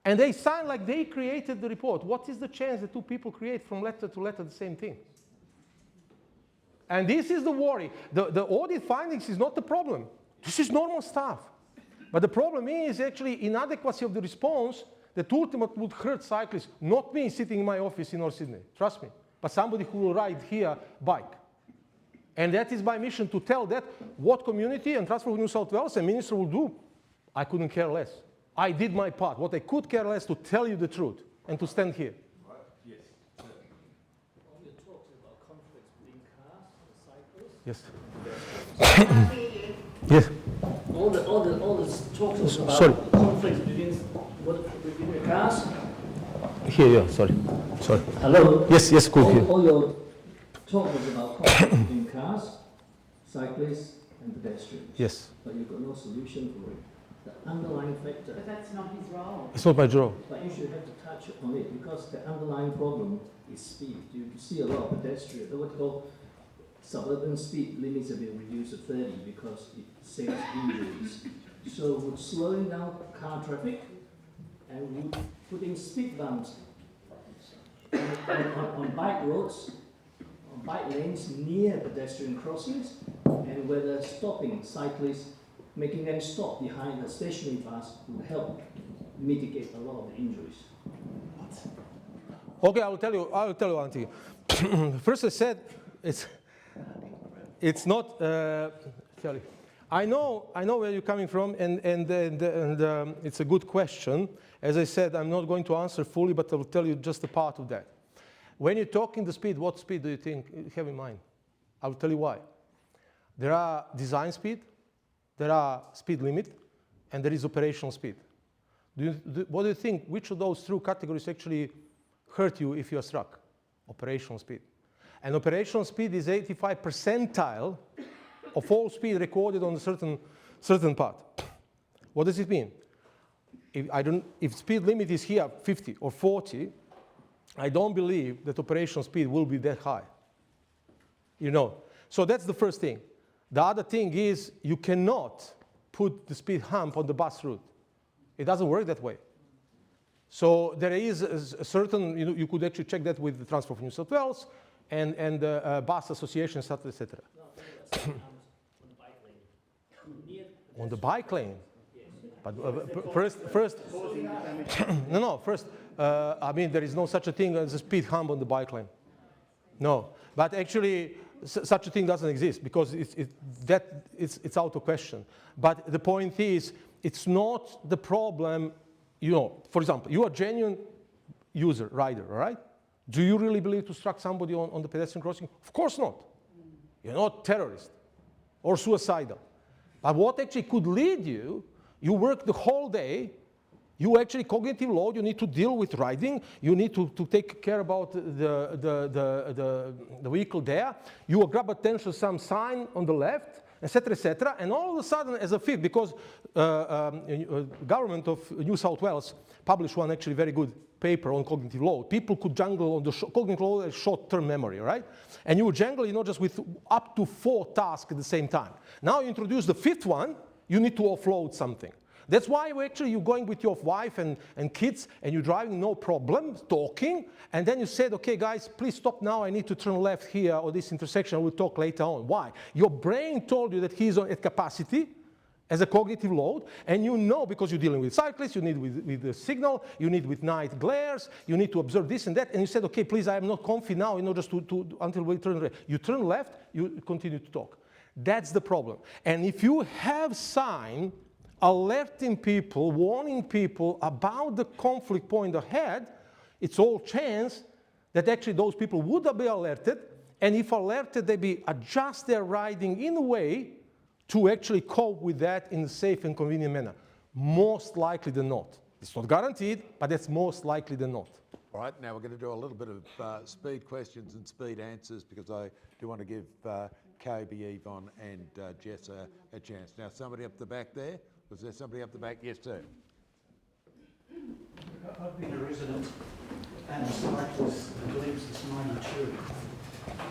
Speaker 3: and they sign like they created the report. What is the chance that two people create from letter to letter the same thing? And this is the worry. The audit findings is not the problem. This is normal stuff. But the problem is actually inadequacy of the response that ultimately would hurt cyclists, not me sitting in my office in North Sydney, trust me, but somebody who will ride here bike. And that is my mission, to tell that what community and Transport for New South Wales and Minister will do. I couldn't care less. I did my part. What I could care less, to tell you the truth and to stand here.
Speaker 7: Right? Yes.
Speaker 16: All your talks about conflicts between cars and cyclists.
Speaker 3: Yes. Yes.
Speaker 16: All the talks about
Speaker 3: Sorry.
Speaker 16: conflicts between the cars.
Speaker 3: Here, yeah, sorry.
Speaker 16: Hello?
Speaker 3: Yes, cool. Here.
Speaker 16: All your talk was about conflicts between cars, cyclists, and pedestrians.
Speaker 3: Yes.
Speaker 16: But you've got no solution for it. The underlying factor.
Speaker 4: But that's not his role.
Speaker 3: It's not my job.
Speaker 16: But you should have to touch on it, because the underlying problem is speed. You see a lot of pedestrians, what we call suburban speed limits have been reduced to 30 because it saves injuries. So would slowing down car traffic and would putting speed bumps on bike roads, on bike lanes near pedestrian crossings, and whether stopping cyclists, making them stop behind a stationary bus would help mitigate a lot of the injuries.
Speaker 3: Okay, I will tell you one thing. First, I said it's not. Sorry, I know where you're coming from, and it's a good question. As I said, I'm not going to answer fully, but I will tell you just a part of that. When you're talking the speed, what speed do you think you have in mind? I will tell you why. There are design speed, there are speed limit, and there is operational speed. What do you think? Which of those three categories actually hurt you if you are struck? Operational speed. And operational speed is 85th percentile of all speed recorded on a certain part. What does it mean? If speed limit is here 50 or 40, I don't believe that operational speed will be that high. You know, so that's the first thing. The other thing is you cannot put the speed hump on the bus route. It doesn't work that way. So there is a certain, you could actually check that with the Transport for New South Wales and the bus association, etc. On the bike lane. But first, I mean, there is no such a thing as a speed hump on the bike lane. No, but actually, such a thing doesn't exist because it's out of question. But the point is, it's not the problem. You know, for example, you are a genuine user, rider, all right? Do you really believe to strike somebody on the pedestrian crossing? Of course not. You're not terrorist or suicidal. But what actually could lead you, you work the whole day, you actually cognitive load, you need to deal with riding, you need to take care about the vehicle there, you grab attention to some sign on the left, etc., and all of a sudden as a fifth, because government of New South Wales published one actually very good paper on cognitive load. People could jungle on the cognitive load as short-term memory, right? And you would jungle, just with up to 4 tasks at the same time. Now you introduce the 5th one, you need to offload something. That's why you're going with your wife and kids, and you're driving no problem, talking, and then you said, okay, guys, please stop now, I need to turn left here, or this intersection, we'll talk later on. Why? Your brain told you that he's at capacity, as a cognitive load, and you know because you're dealing with cyclists, you need with the signal, you need with night glares, you need to observe this and that, and you said, okay, please, I am not comfy now, just until we turn left. You turn left, you continue to talk. That's the problem. And if you have sign alerting people, warning people about the conflict point ahead, it's all chance that actually those people would be alerted, and if alerted, they be adjust their riding in a way to actually cope with that in a safe and convenient manner. Most likely than not. It's not guaranteed, but that's most likely than not.
Speaker 1: All right, now we're going to do a little bit of speed questions and speed answers because I do want to give Kobe, Yvonne and Jess a chance. Now, somebody up the back there. Was there somebody up the back? Yes, sir.
Speaker 17: I've been a resident and a cyclist in Glebe since '92.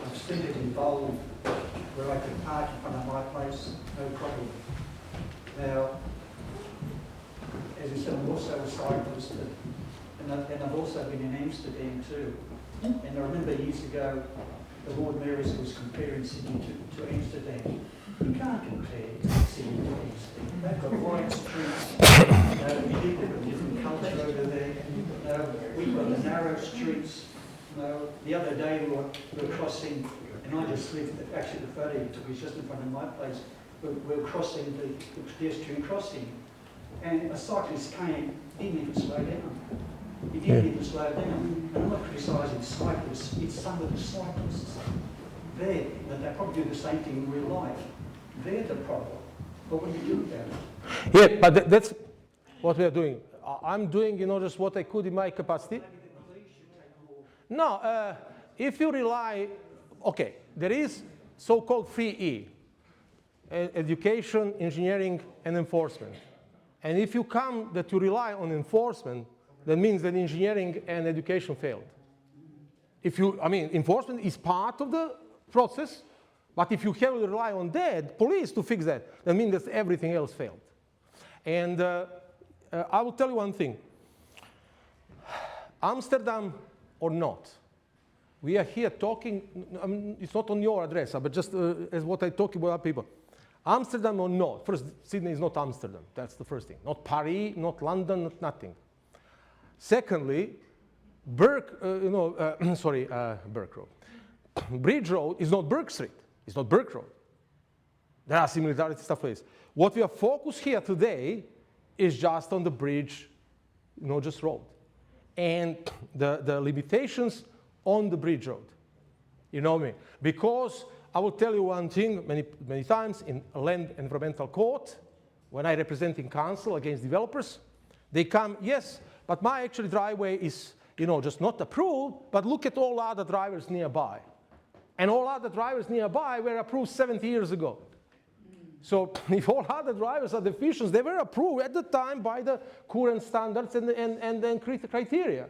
Speaker 17: I've seen it involved where I could park in front of my place, no problem. Now, as you said, I'm also a cyclist, and I've also been in Amsterdam too. And I remember years ago, the Lord Mayor was comparing Sydney to Amsterdam. You can't compare Sydney to Amsterdam. They've got wide streets, people with different culture over there. We've got the narrow streets. The other day we were crossing And I just lived, actually the photo you took is just in front of my place. We're crossing the pedestrian crossing. And a cyclist came, didn't even slow down. He didn't even slow down. And I'm not criticising cyclists, it's some of the cyclists there, and they probably do the same thing in real life. They're the problem. But what do you do about it?
Speaker 3: Yeah, but that's what we are doing. I'm doing, just what I could in my capacity. No, if you rely, okay, there is so-called 3E, education, engineering, and enforcement. And if you come that you rely on enforcement, that means that engineering and education failed. Enforcement is part of the process, but if you heavily rely on police to fix that means that everything else failed. And I will tell you one thing. Amsterdam or not, we are here talking, it's not on your address, but just as what I talk about people. Amsterdam or not, first, Sydney is not Amsterdam, that's the first thing. Not Paris, not London, not nothing. Secondly, Burke Road. Bridge Road is not Burke Street, it's not Burke Road. There are similarities stuff ways. What we are focused here today is just on the bridge, just road. And the limitations on the bridge road. You know me. Because I will tell you one thing many times in land environmental court, when I represent in council against developers, they come, yes, but my actually driveway is, just not approved, but look at all other drivers nearby. And all other drivers nearby were approved 70 years ago. So if all other drivers are deficient, they were approved at the time by the current standards and then criteria.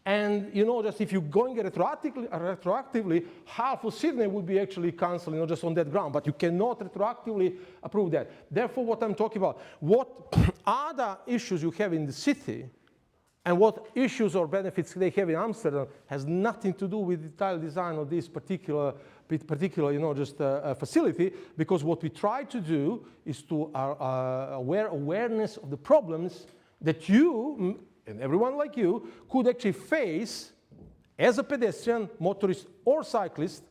Speaker 3: And just if you're going retroactively, half of Sydney would be actually cancelled, just on that ground. But you cannot retroactively approve that. Therefore, what I'm talking about, what other issues you have in the city, and what issues or benefits they have in Amsterdam has nothing to do with the tile design of this particular facility, because what we try to do is to awareness of the problems that you and everyone like you could actually face as a pedestrian, motorist, or cyclist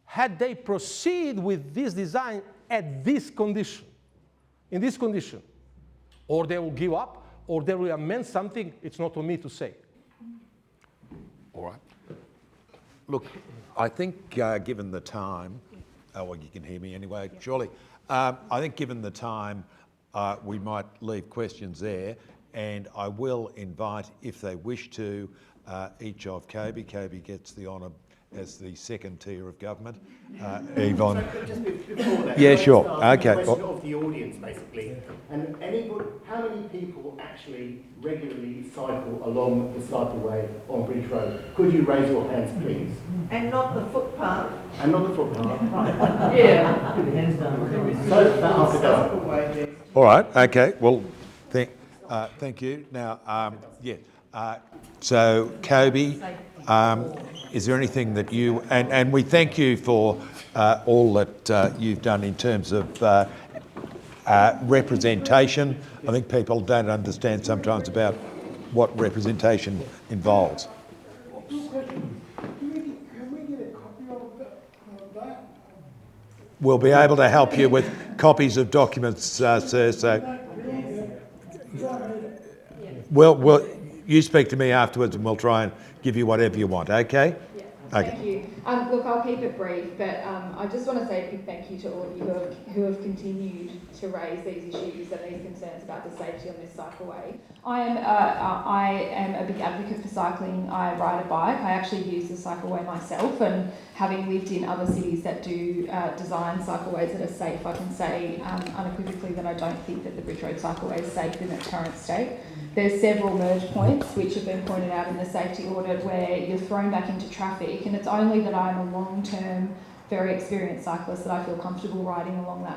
Speaker 3: had they proceed with this design at this condition, in this condition. Or they will give up, or they will amend something. It's not on me to say.
Speaker 1: All right. Look, I think given the time, well, you can hear me anyway, surely. I think given the time, we might leave questions there, and I will invite, if they wish to, each of Kobe. Kobe gets the honour as the second tier of government. Yvonne.
Speaker 10: Just before that,
Speaker 1: yeah, sure. Okay.
Speaker 10: Question of the audience, basically. And how many people actually regularly cycle along the cycleway on Bridge Road? Could you raise your hands, please?
Speaker 4: And not the footpath.
Speaker 10: And not the footpath.
Speaker 4: Yeah.
Speaker 10: So that half a dozen.
Speaker 1: All right. Okay. Well, thank you. Now, so Kobe, is there anything that you, and we thank you for all that you've done in terms of representation. I think people don't understand sometimes about what representation involves. We'll be able to help you with copies of documents, sir, so you speak to me afterwards and we'll try and give you whatever you want, okay?
Speaker 18: Yeah,
Speaker 1: okay.
Speaker 18: Thank you. Look, I'll keep it brief, but I just want to say a big thank you to all of you who have continued to raise these issues and these concerns about the safety on this cycleway. I am a big advocate for cycling. I ride a bike. I actually use the cycleway myself, and having lived in other cities that do design cycleways that are safe, I can say unequivocally that I don't think that the Bridge Road cycleway is safe in its current state. There's several merge points which have been pointed out in the safety audit where you're thrown back into traffic, and it's only that I'm a long-term, very experienced cyclist that I feel comfortable riding along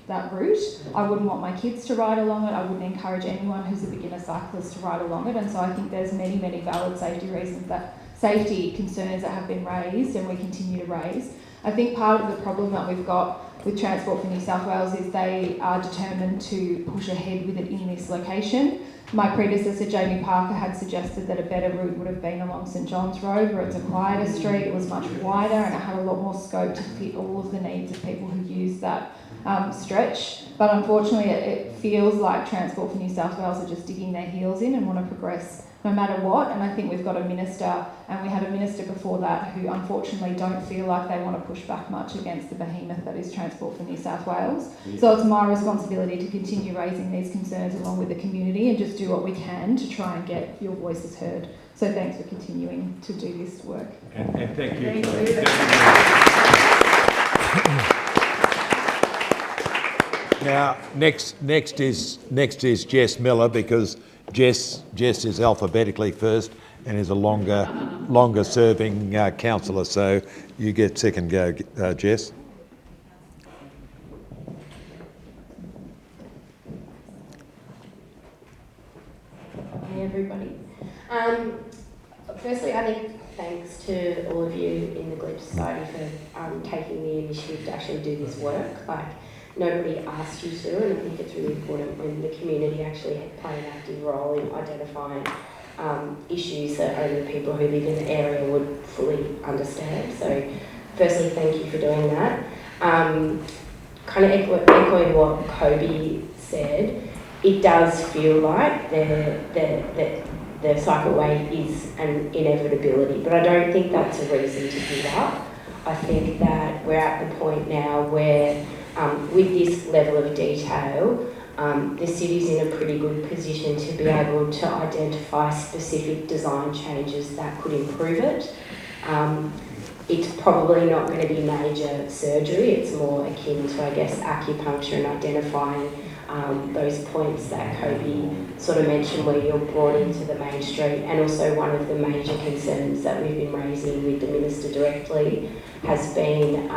Speaker 18: that route. I wouldn't want my kids to ride along it. I wouldn't encourage anyone who's a beginner cyclist to ride along it, and so I think there's many, many valid safety reasons, that safety concerns that have been raised and we continue to raise. I think part of the problem that we've got with Transport for New South Wales is they are determined to push ahead with it in this location. my predecessor Jamie Parker had suggested that a better route would have been along St John's Road, where it's a quieter street, it was much wider and it had a lot more scope to fit all of the needs of people who use that stretch. But unfortunately it feels like Transport for New South Wales are just digging their heels in and want to progress no matter what. And I think we've got a minister, and we had a minister before that, who unfortunately don't feel like they want to push back much against the behemoth that is Transport for New South Wales. So it's my responsibility to continue raising these concerns along with the community and just do what we can to try and get your voices heard. So thanks for continuing to do this work.
Speaker 1: And thank you. Now, next is Jess Miller, because Jess is alphabetically first and is a longer serving councillor. So you get second go, Jess.
Speaker 19: Hey everybody. Firstly, I think thanks to all of you in the Glebe Society for taking the initiative to actually do this work. Like, nobody asked you to, and I think it's really important when the community actually play an active role in identifying issues that only people who live in the area would fully understand. So firstly, thank you for doing that. Kind of echoing what Kobe said, it does feel like the cycleway is an inevitability, but I don't think that's a reason to give up. I think that we're at the point now where with this level of detail, the city's in a pretty good position to be able to identify specific design changes that could improve it. It's probably not going to be major surgery, it's more akin to, I guess, acupuncture and identifying those points that Kobe sort of mentioned where you're brought into the main street. And also one of the major concerns that we've been raising with the Minister directly has been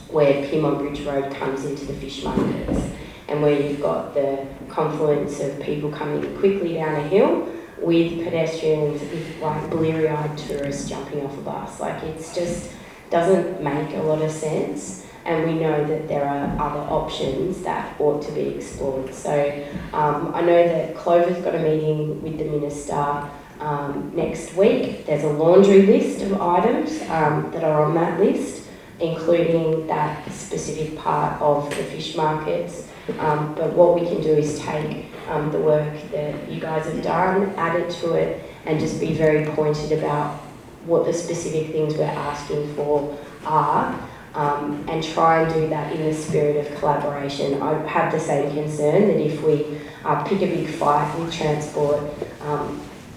Speaker 19: where Pyrmont Bridge Road comes into the fish markets, and where you've got the confluence of people coming quickly down a hill with pedestrians, with like bleary-eyed tourists jumping off a bus. Like, it's just doesn't make a lot of sense, and we know that there are other options that ought to be explored. So I know that Clover's got a meeting with the Minister next week. There's a laundry list of items that are on that list, including that specific part of the fish markets. But what we can do is take the work that you guys have done, add it to it, and just be very pointed about what the specific things we're asking for are, and try and do that in the spirit of collaboration. I have the same concern that if we pick a big fight with transport,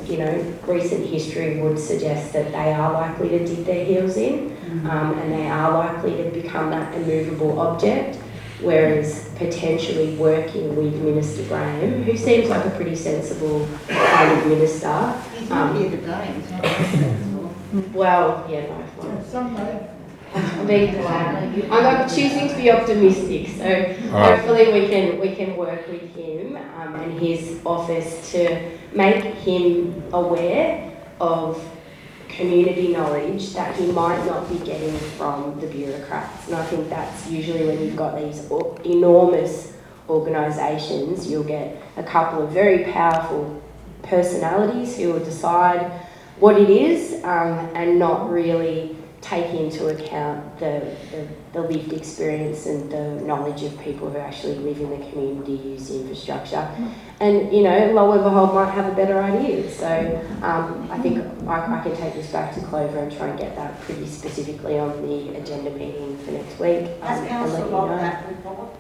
Speaker 19: you know, recent history would suggest that they are likely to dig their heels in, and they are likely to become that immovable object, whereas potentially working with Minister Graham, who seems like a pretty sensible kind of minister.
Speaker 9: He's not here today, he's not sensible.
Speaker 19: Well, yeah, no. I'm being polite. I'm choosing to be optimistic, so hopefully we can work with him and his office to make him aware of community knowledge that he might not be getting from the bureaucrats. And I think that's usually when you've got these enormous organisations, you'll get a couple of very powerful personalities who will decide what it is and not really take into account the lived experience and the knowledge of people who actually live in the community, use the infrastructure. And, you know, lo and behold, might have a better idea. So I think I can take this back to Clover and try and get that pretty specifically on the agenda meeting for next week.
Speaker 9: Has council got that report?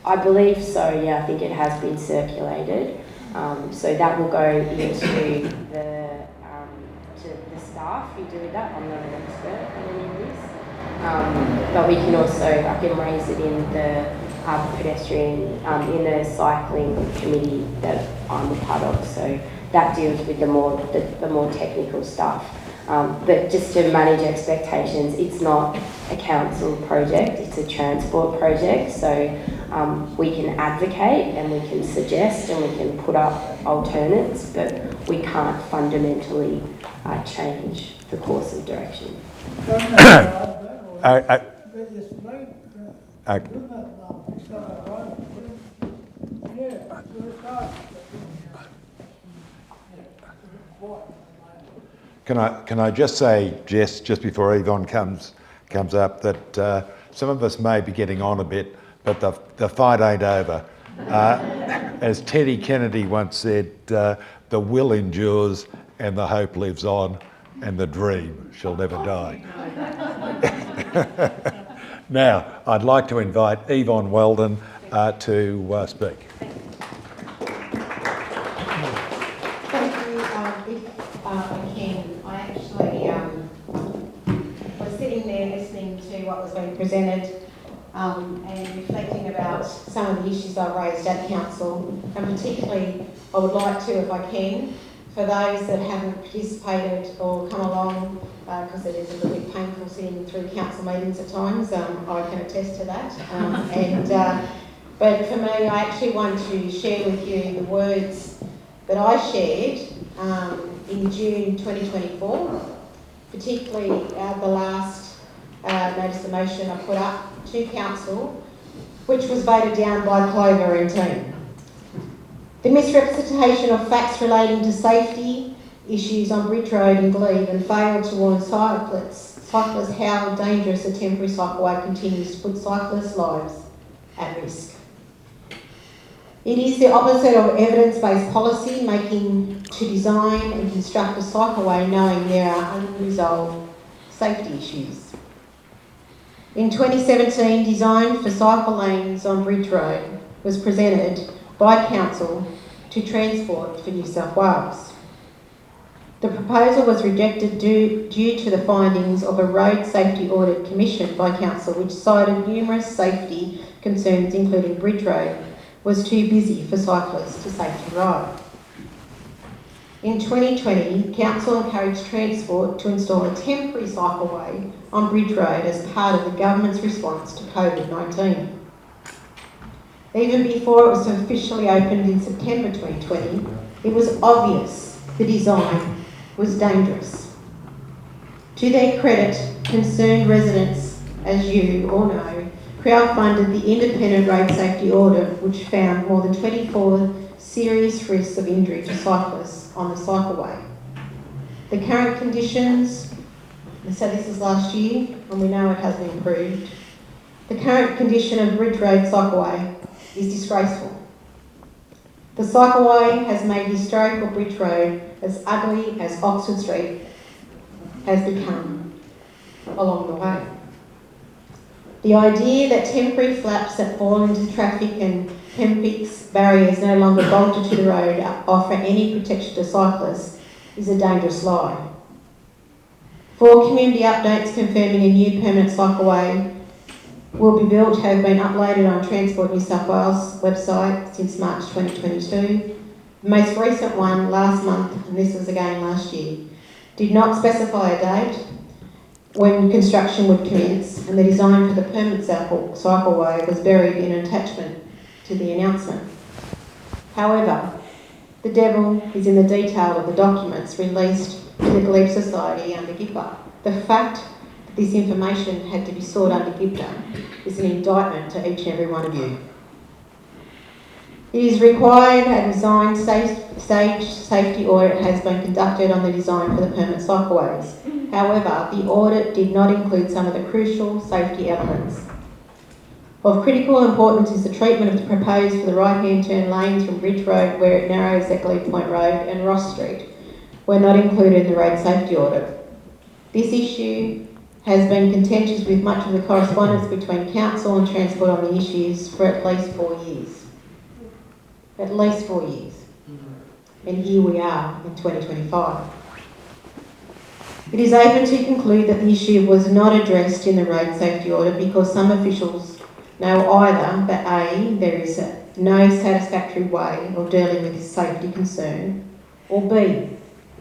Speaker 19: I believe so, yeah. I think it has been circulated. So that will go into the staff who do that. I'm not an expert on any of this. But we can also, I can raise it in the pedestrian, in the cycling committee that I'm a part of. So that deals with the more technical stuff. But just to manage expectations, it's not a council project, it's a transport project. So we can advocate and we can suggest and we can put up alternates, but we can't fundamentally change the course of direction.
Speaker 1: Can I just say, Jess, just before Yvonne comes up, that some of us may be getting on a bit, but the fight ain't over. As Teddy Kennedy once said, the will endures and the hope lives on and the dream shall never die. Now, I'd like to invite Yvonne Weldon to speak.
Speaker 20: Thank you. If I can, I actually was sitting there listening to what was being presented and reflecting about some of the issues I raised at council, and particularly I would like to, if I can, for those that haven't participated or come along, because it is a little bit painful sitting through council meetings at times, I can attest to that. But for me, I actually want to share with you the words that I shared in June 2024, particularly the last notice of motion I put up to council, which was voted down by Clover and team. The misrepresentation of facts relating to safety issues on Bridge Road in Glebe and failed to warn cyclists how dangerous a temporary cycleway continues to put cyclists' lives at risk. It is the opposite of evidence-based policy making to design and construct a cycleway knowing there are unresolved safety issues. In 2017, design for cycle lanes on Bridge Road was presented by council to Transport for New South Wales. The proposal was rejected due to the findings of a road safety audit commissioned by council, which cited numerous safety concerns, including Bridge Road was too busy for cyclists to safely ride. In 2020, council encouraged Transport to install a temporary cycleway on Bridge Road as part of the government's response to COVID-19. Even before it was officially opened in September 2020, it was obvious the design was dangerous. To their credit, concerned residents, as you all know, crowdfunded the Independent Road Safety Audit, which found more than 24 serious risks of injury to cyclists on the cycleway. The current conditions, so this is last year, and we know it hasn't improved. The current condition of Bridge Road cycleway is disgraceful. The cycleway has made historical Bridge Road as ugly as Oxford Street has become along the way. The idea that temporary flaps that fall into traffic and Pempix barriers no longer bolted to the road offer any protection to cyclists is a dangerous lie. 4 community updates confirming a new permanent cycleway will be built have been uploaded on Transport New South Wales website since March 2022. The most recent one last month, and this was again last year, did not specify a date when construction would commence, and the design for the permanent cycleway was buried in an attachment to the announcement. However, the devil is in the detail of the documents released to the Glebe Society under GIPA. The fact that this information had to be sought under GIPA is an indictment to each and every one of you. It is required a design stage safety audit has been conducted on the design for the permanent cycleways. However, the audit did not include some of the crucial safety elements. Of critical importance is the treatment of the proposed for the right-hand turn lanes from Bridge Road where it narrows at Glebe Point Road and Ross Street were not included in the road safety audit. This issue has been contentious with much of the correspondence between Council and Transport on the issues for at least 4 years. At least 4 years. And here we are in 2025. It is open to conclude that the issue was not addressed in the road safety audit because some officials know either that A, there is no satisfactory way of dealing with this safety concern, or B,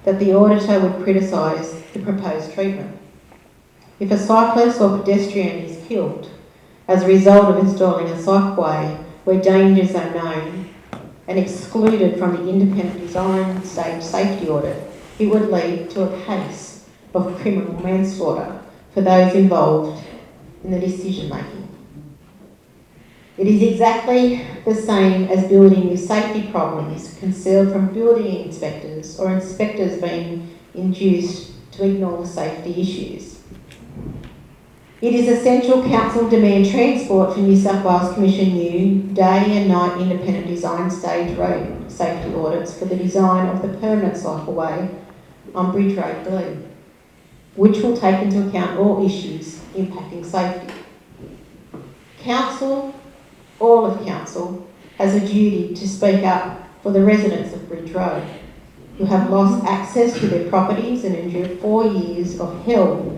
Speaker 20: that the auditor would criticise the proposed treatment. If a cyclist or pedestrian is killed as a result of installing a cycleway where dangers are known and excluded from the independent design stage safety audit, it would lead to a case of criminal manslaughter for those involved in the decision making. It is exactly the same as building with safety problems concealed from building inspectors or inspectors being induced to ignore safety issues. It is essential council demand transport for New South Wales Commission new day and night independent design stage road safety audits for the design of the permanent cycleway on Bridge Road, Glebe, which will take into account all issues impacting safety. Council, all of council, has a duty to speak up for the residents of Bridge Road who have lost access to their properties and endured 4 years of hell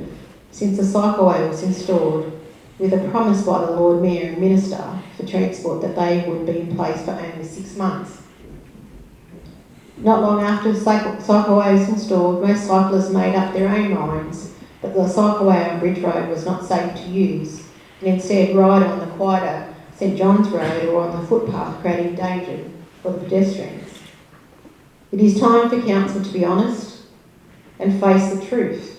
Speaker 20: since the cycleway was installed, with a promise by the Lord Mayor and Minister for Transport that they would be in place for only 6 months. Not long after the cycleway was installed, most cyclists made up their own minds that the cycleway on Bridge Road was not safe to use, and instead ride on the quieter St John's Road or on the footpath, creating danger for the pedestrians. It is time for council to be honest and face the truth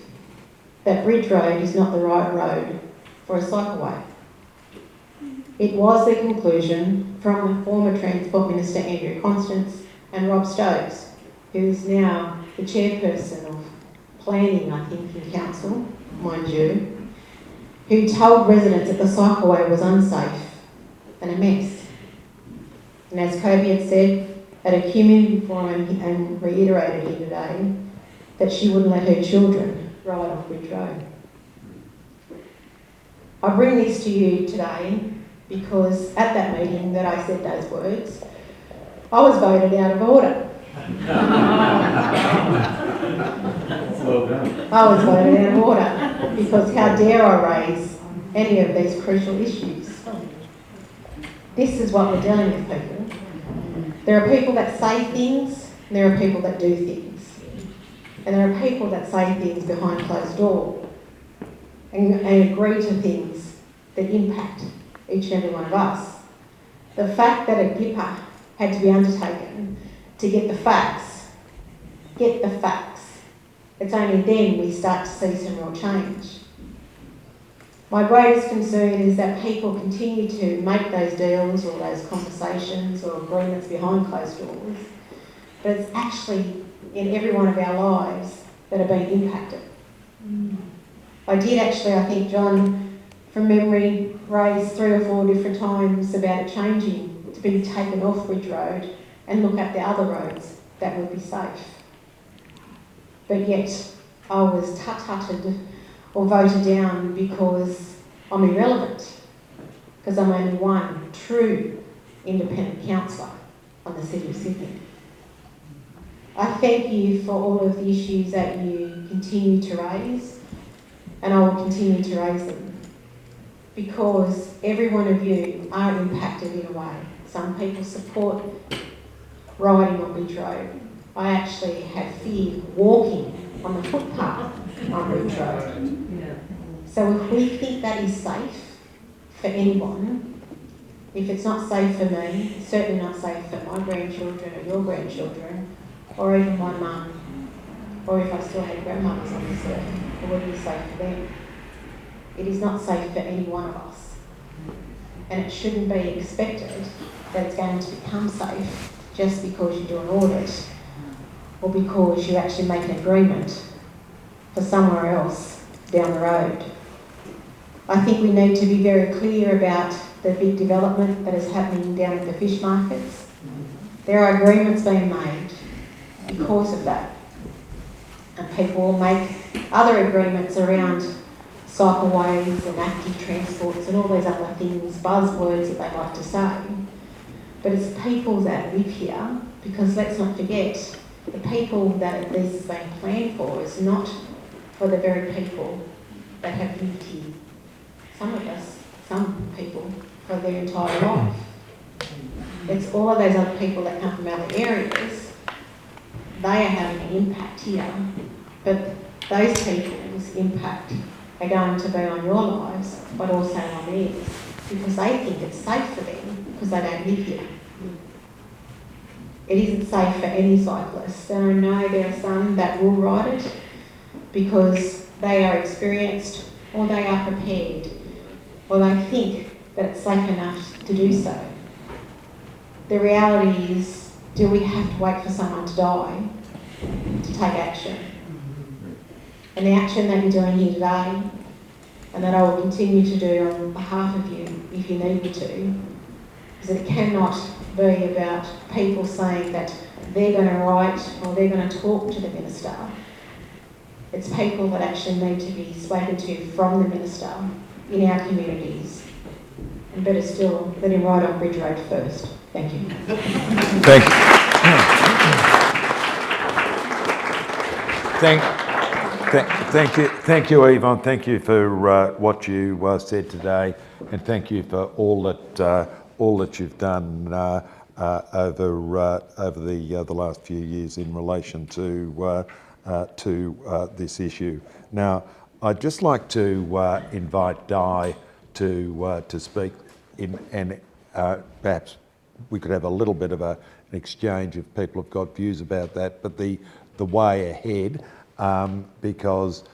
Speaker 20: that Bridge Road is not the right road for a cycleway. It was the conclusion from the former Transport Minister Andrew Constance and Rob Stokes, who is now the chairperson of planning, I think, in council, mind you, who told residents that the cycleway was unsafe and a mess. And as Kobe had said at a community forum and reiterated here today, that she wouldn't let her children ride off Bridge Road. I bring this to you today because at that meeting that I said those words, I was voted out of order.
Speaker 5: Well done.
Speaker 20: I was voted out of order because how dare I raise any of these crucial issues? This is what we're dealing with, people. There are people that say things, and there are people that do things. And there are people that say things behind closed doors and agree to things that impact each and every one of us. The fact that a GIPA had to be undertaken to get the facts. It's only then we start to see some real change. My greatest concern is that people continue to make those deals or those conversations or agreements behind closed doors, but it's actually in every one of our lives that are being impacted. I did actually, I think John, from memory, raise 3 or 4 different times about it changing to be taken off Bridge Road and look at the other roads that would be safe. But yet I was tutted or voted down because I'm irrelevant, because I'm only one true independent councillor on the City of Sydney. I thank you for all of the issues that you continue to raise, and I will continue to raise them, because every one of you are impacted in a way. Some people support riding on Bridge Road. I actually have fear walking on the footpath on Bridge Road. So if we think that is safe for anyone, if it's not safe for me, it's certainly not safe for my grandchildren or your grandchildren, or even my mum, or if I still had grandmothers on this earth, it wouldn't be safe for them. It is not safe for any one of us. And it shouldn't be expected that it's going to become safe just because you do an audit or because you actually make an agreement for somewhere else down the road. I think we need to be very clear about the big development that is happening down at the fish markets. There are agreements being made because of that. And people will make other agreements around cycleways and active transports and all these other things, buzzwords that they like to say. But it's people that live here, because let's not forget, the people that this is being planned for is not for the very people that have lived here. Some of us, some people, for their entire life. It's all of those other people that come from other areas. They are having an impact here, but those people's impact are going to be on your lives, but also on theirs, because they think it's safe for them, because they don't live here. It isn't safe for any cyclist, and I know there are some that will ride it because they are experienced or they are prepared or they think
Speaker 18: but it's safe enough to do so. The reality is, do we have to wait for someone to die to take action? And the action that you're doing here today, and that I will continue to do on behalf of you if you need me to, is that it cannot be about people saying that they're going to write or they're going to talk to the Minister. It's people that actually need to be spoken to from the Minister in our communities. And better still, let him ride on Bridge Road first. Thank you.
Speaker 1: Thank you. Thank you, Yvonne. Thank you for what you said today, and thank you for all that you've done over the last few years in relation to this issue. Now, I'd just like to invite Di to speak, and perhaps we could have a little bit of an exchange if people have got views about that. But the way ahead, because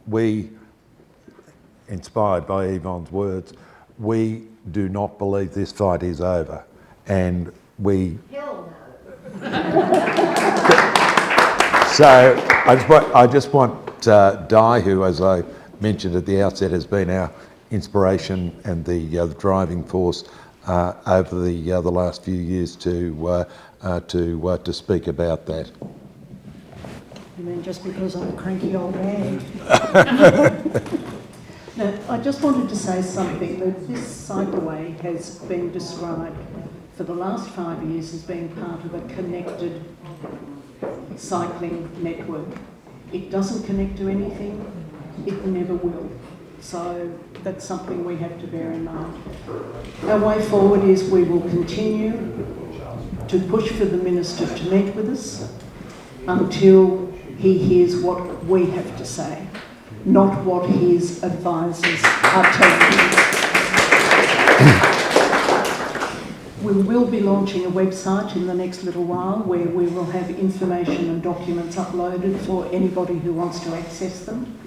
Speaker 1: we, inspired by Yvonne's words, we do not believe this fight is over, and we.
Speaker 20: Hell no.
Speaker 1: So I just want Di, who, as I mentioned at the outset, has been our inspiration and the driving force over the last few years, to speak about that.
Speaker 2: You mean just because I'm a cranky old man? No, I just wanted to say something, that this cycleway has been described for the last 5 years as being part of a connected cycling network. It doesn't connect to anything, it never will. So that's something we have to bear in mind. Our way forward is we will continue to push for the Minister to meet with us until he hears what we have to say, not what his advisors are telling him. We will be launching a website in the next little while where we will have information and documents uploaded for anybody who wants to access them.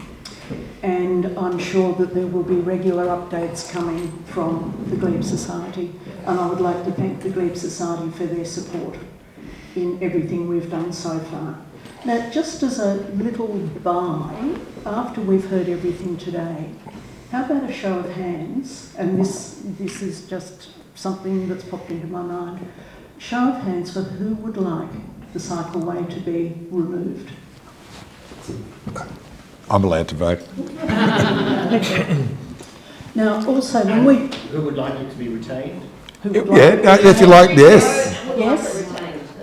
Speaker 2: And I'm sure that there will be regular updates coming from the Glebe Society. And I would like to thank the Glebe Society for their support in everything we've done so far. Now, just as a little buy, after we've heard everything today, how about a show of hands? And this is just something that's popped into my mind. Show of hands for who would like the cycleway to be removed.
Speaker 1: I'm allowed to vote.
Speaker 2: Now, also, when we...
Speaker 16: Who would like it to be retained?
Speaker 2: Who would like
Speaker 1: If you like, yes.
Speaker 2: Yes?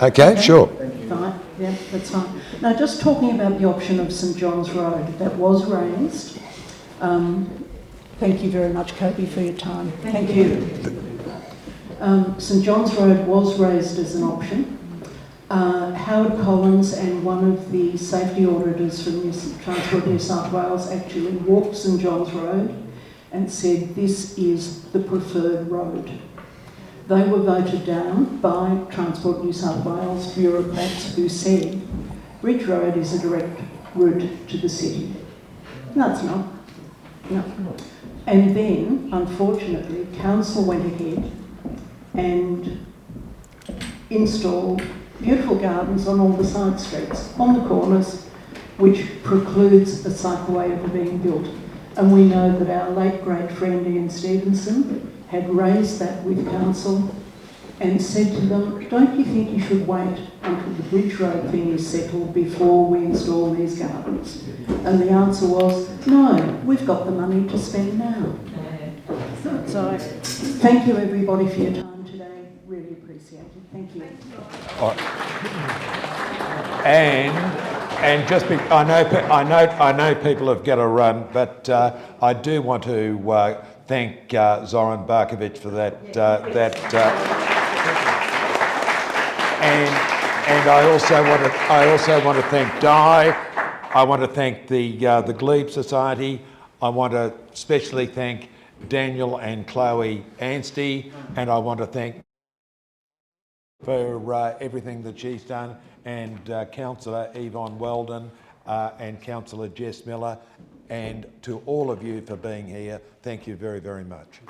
Speaker 1: Okay, sure.
Speaker 2: Fine, yeah, that's fine. Now, just talking about the option of St John's Road, that was raised. Thank you very much, Kobe, for your time. Thank you. St John's Road was raised as an option. Howard Collins and one of the safety auditors from Transport New South Wales actually walked St John's Road and said this is the preferred road. They were voted down by Transport New South Wales bureaucrats who said Bridge Road is a direct route to the city. No, it's not. No. And then, unfortunately, Council went ahead and installed beautiful gardens on all the side streets, on the corners, which precludes a cycleway ever being built. And we know that our late great friend Ian Stevenson had raised that with Council and said to them, don't you think you should wait until the Bridge Road thing is settled before we install these gardens? And the answer was, no, we've got the money to spend now. So thank you everybody for your time today, really appreciate it. Thank you.
Speaker 1: And just I know people have got to run, but I do want to thank Zoran Bakovic for that. And I also want to thank Di. I want to thank the Glebe Society. I want to especially thank Daniel and Chloe Anstey, and I want to thank for everything that she's done, and Councillor Yvonne Weldon and Councillor Jess Miller, and to all of you for being here, thank you very, very much.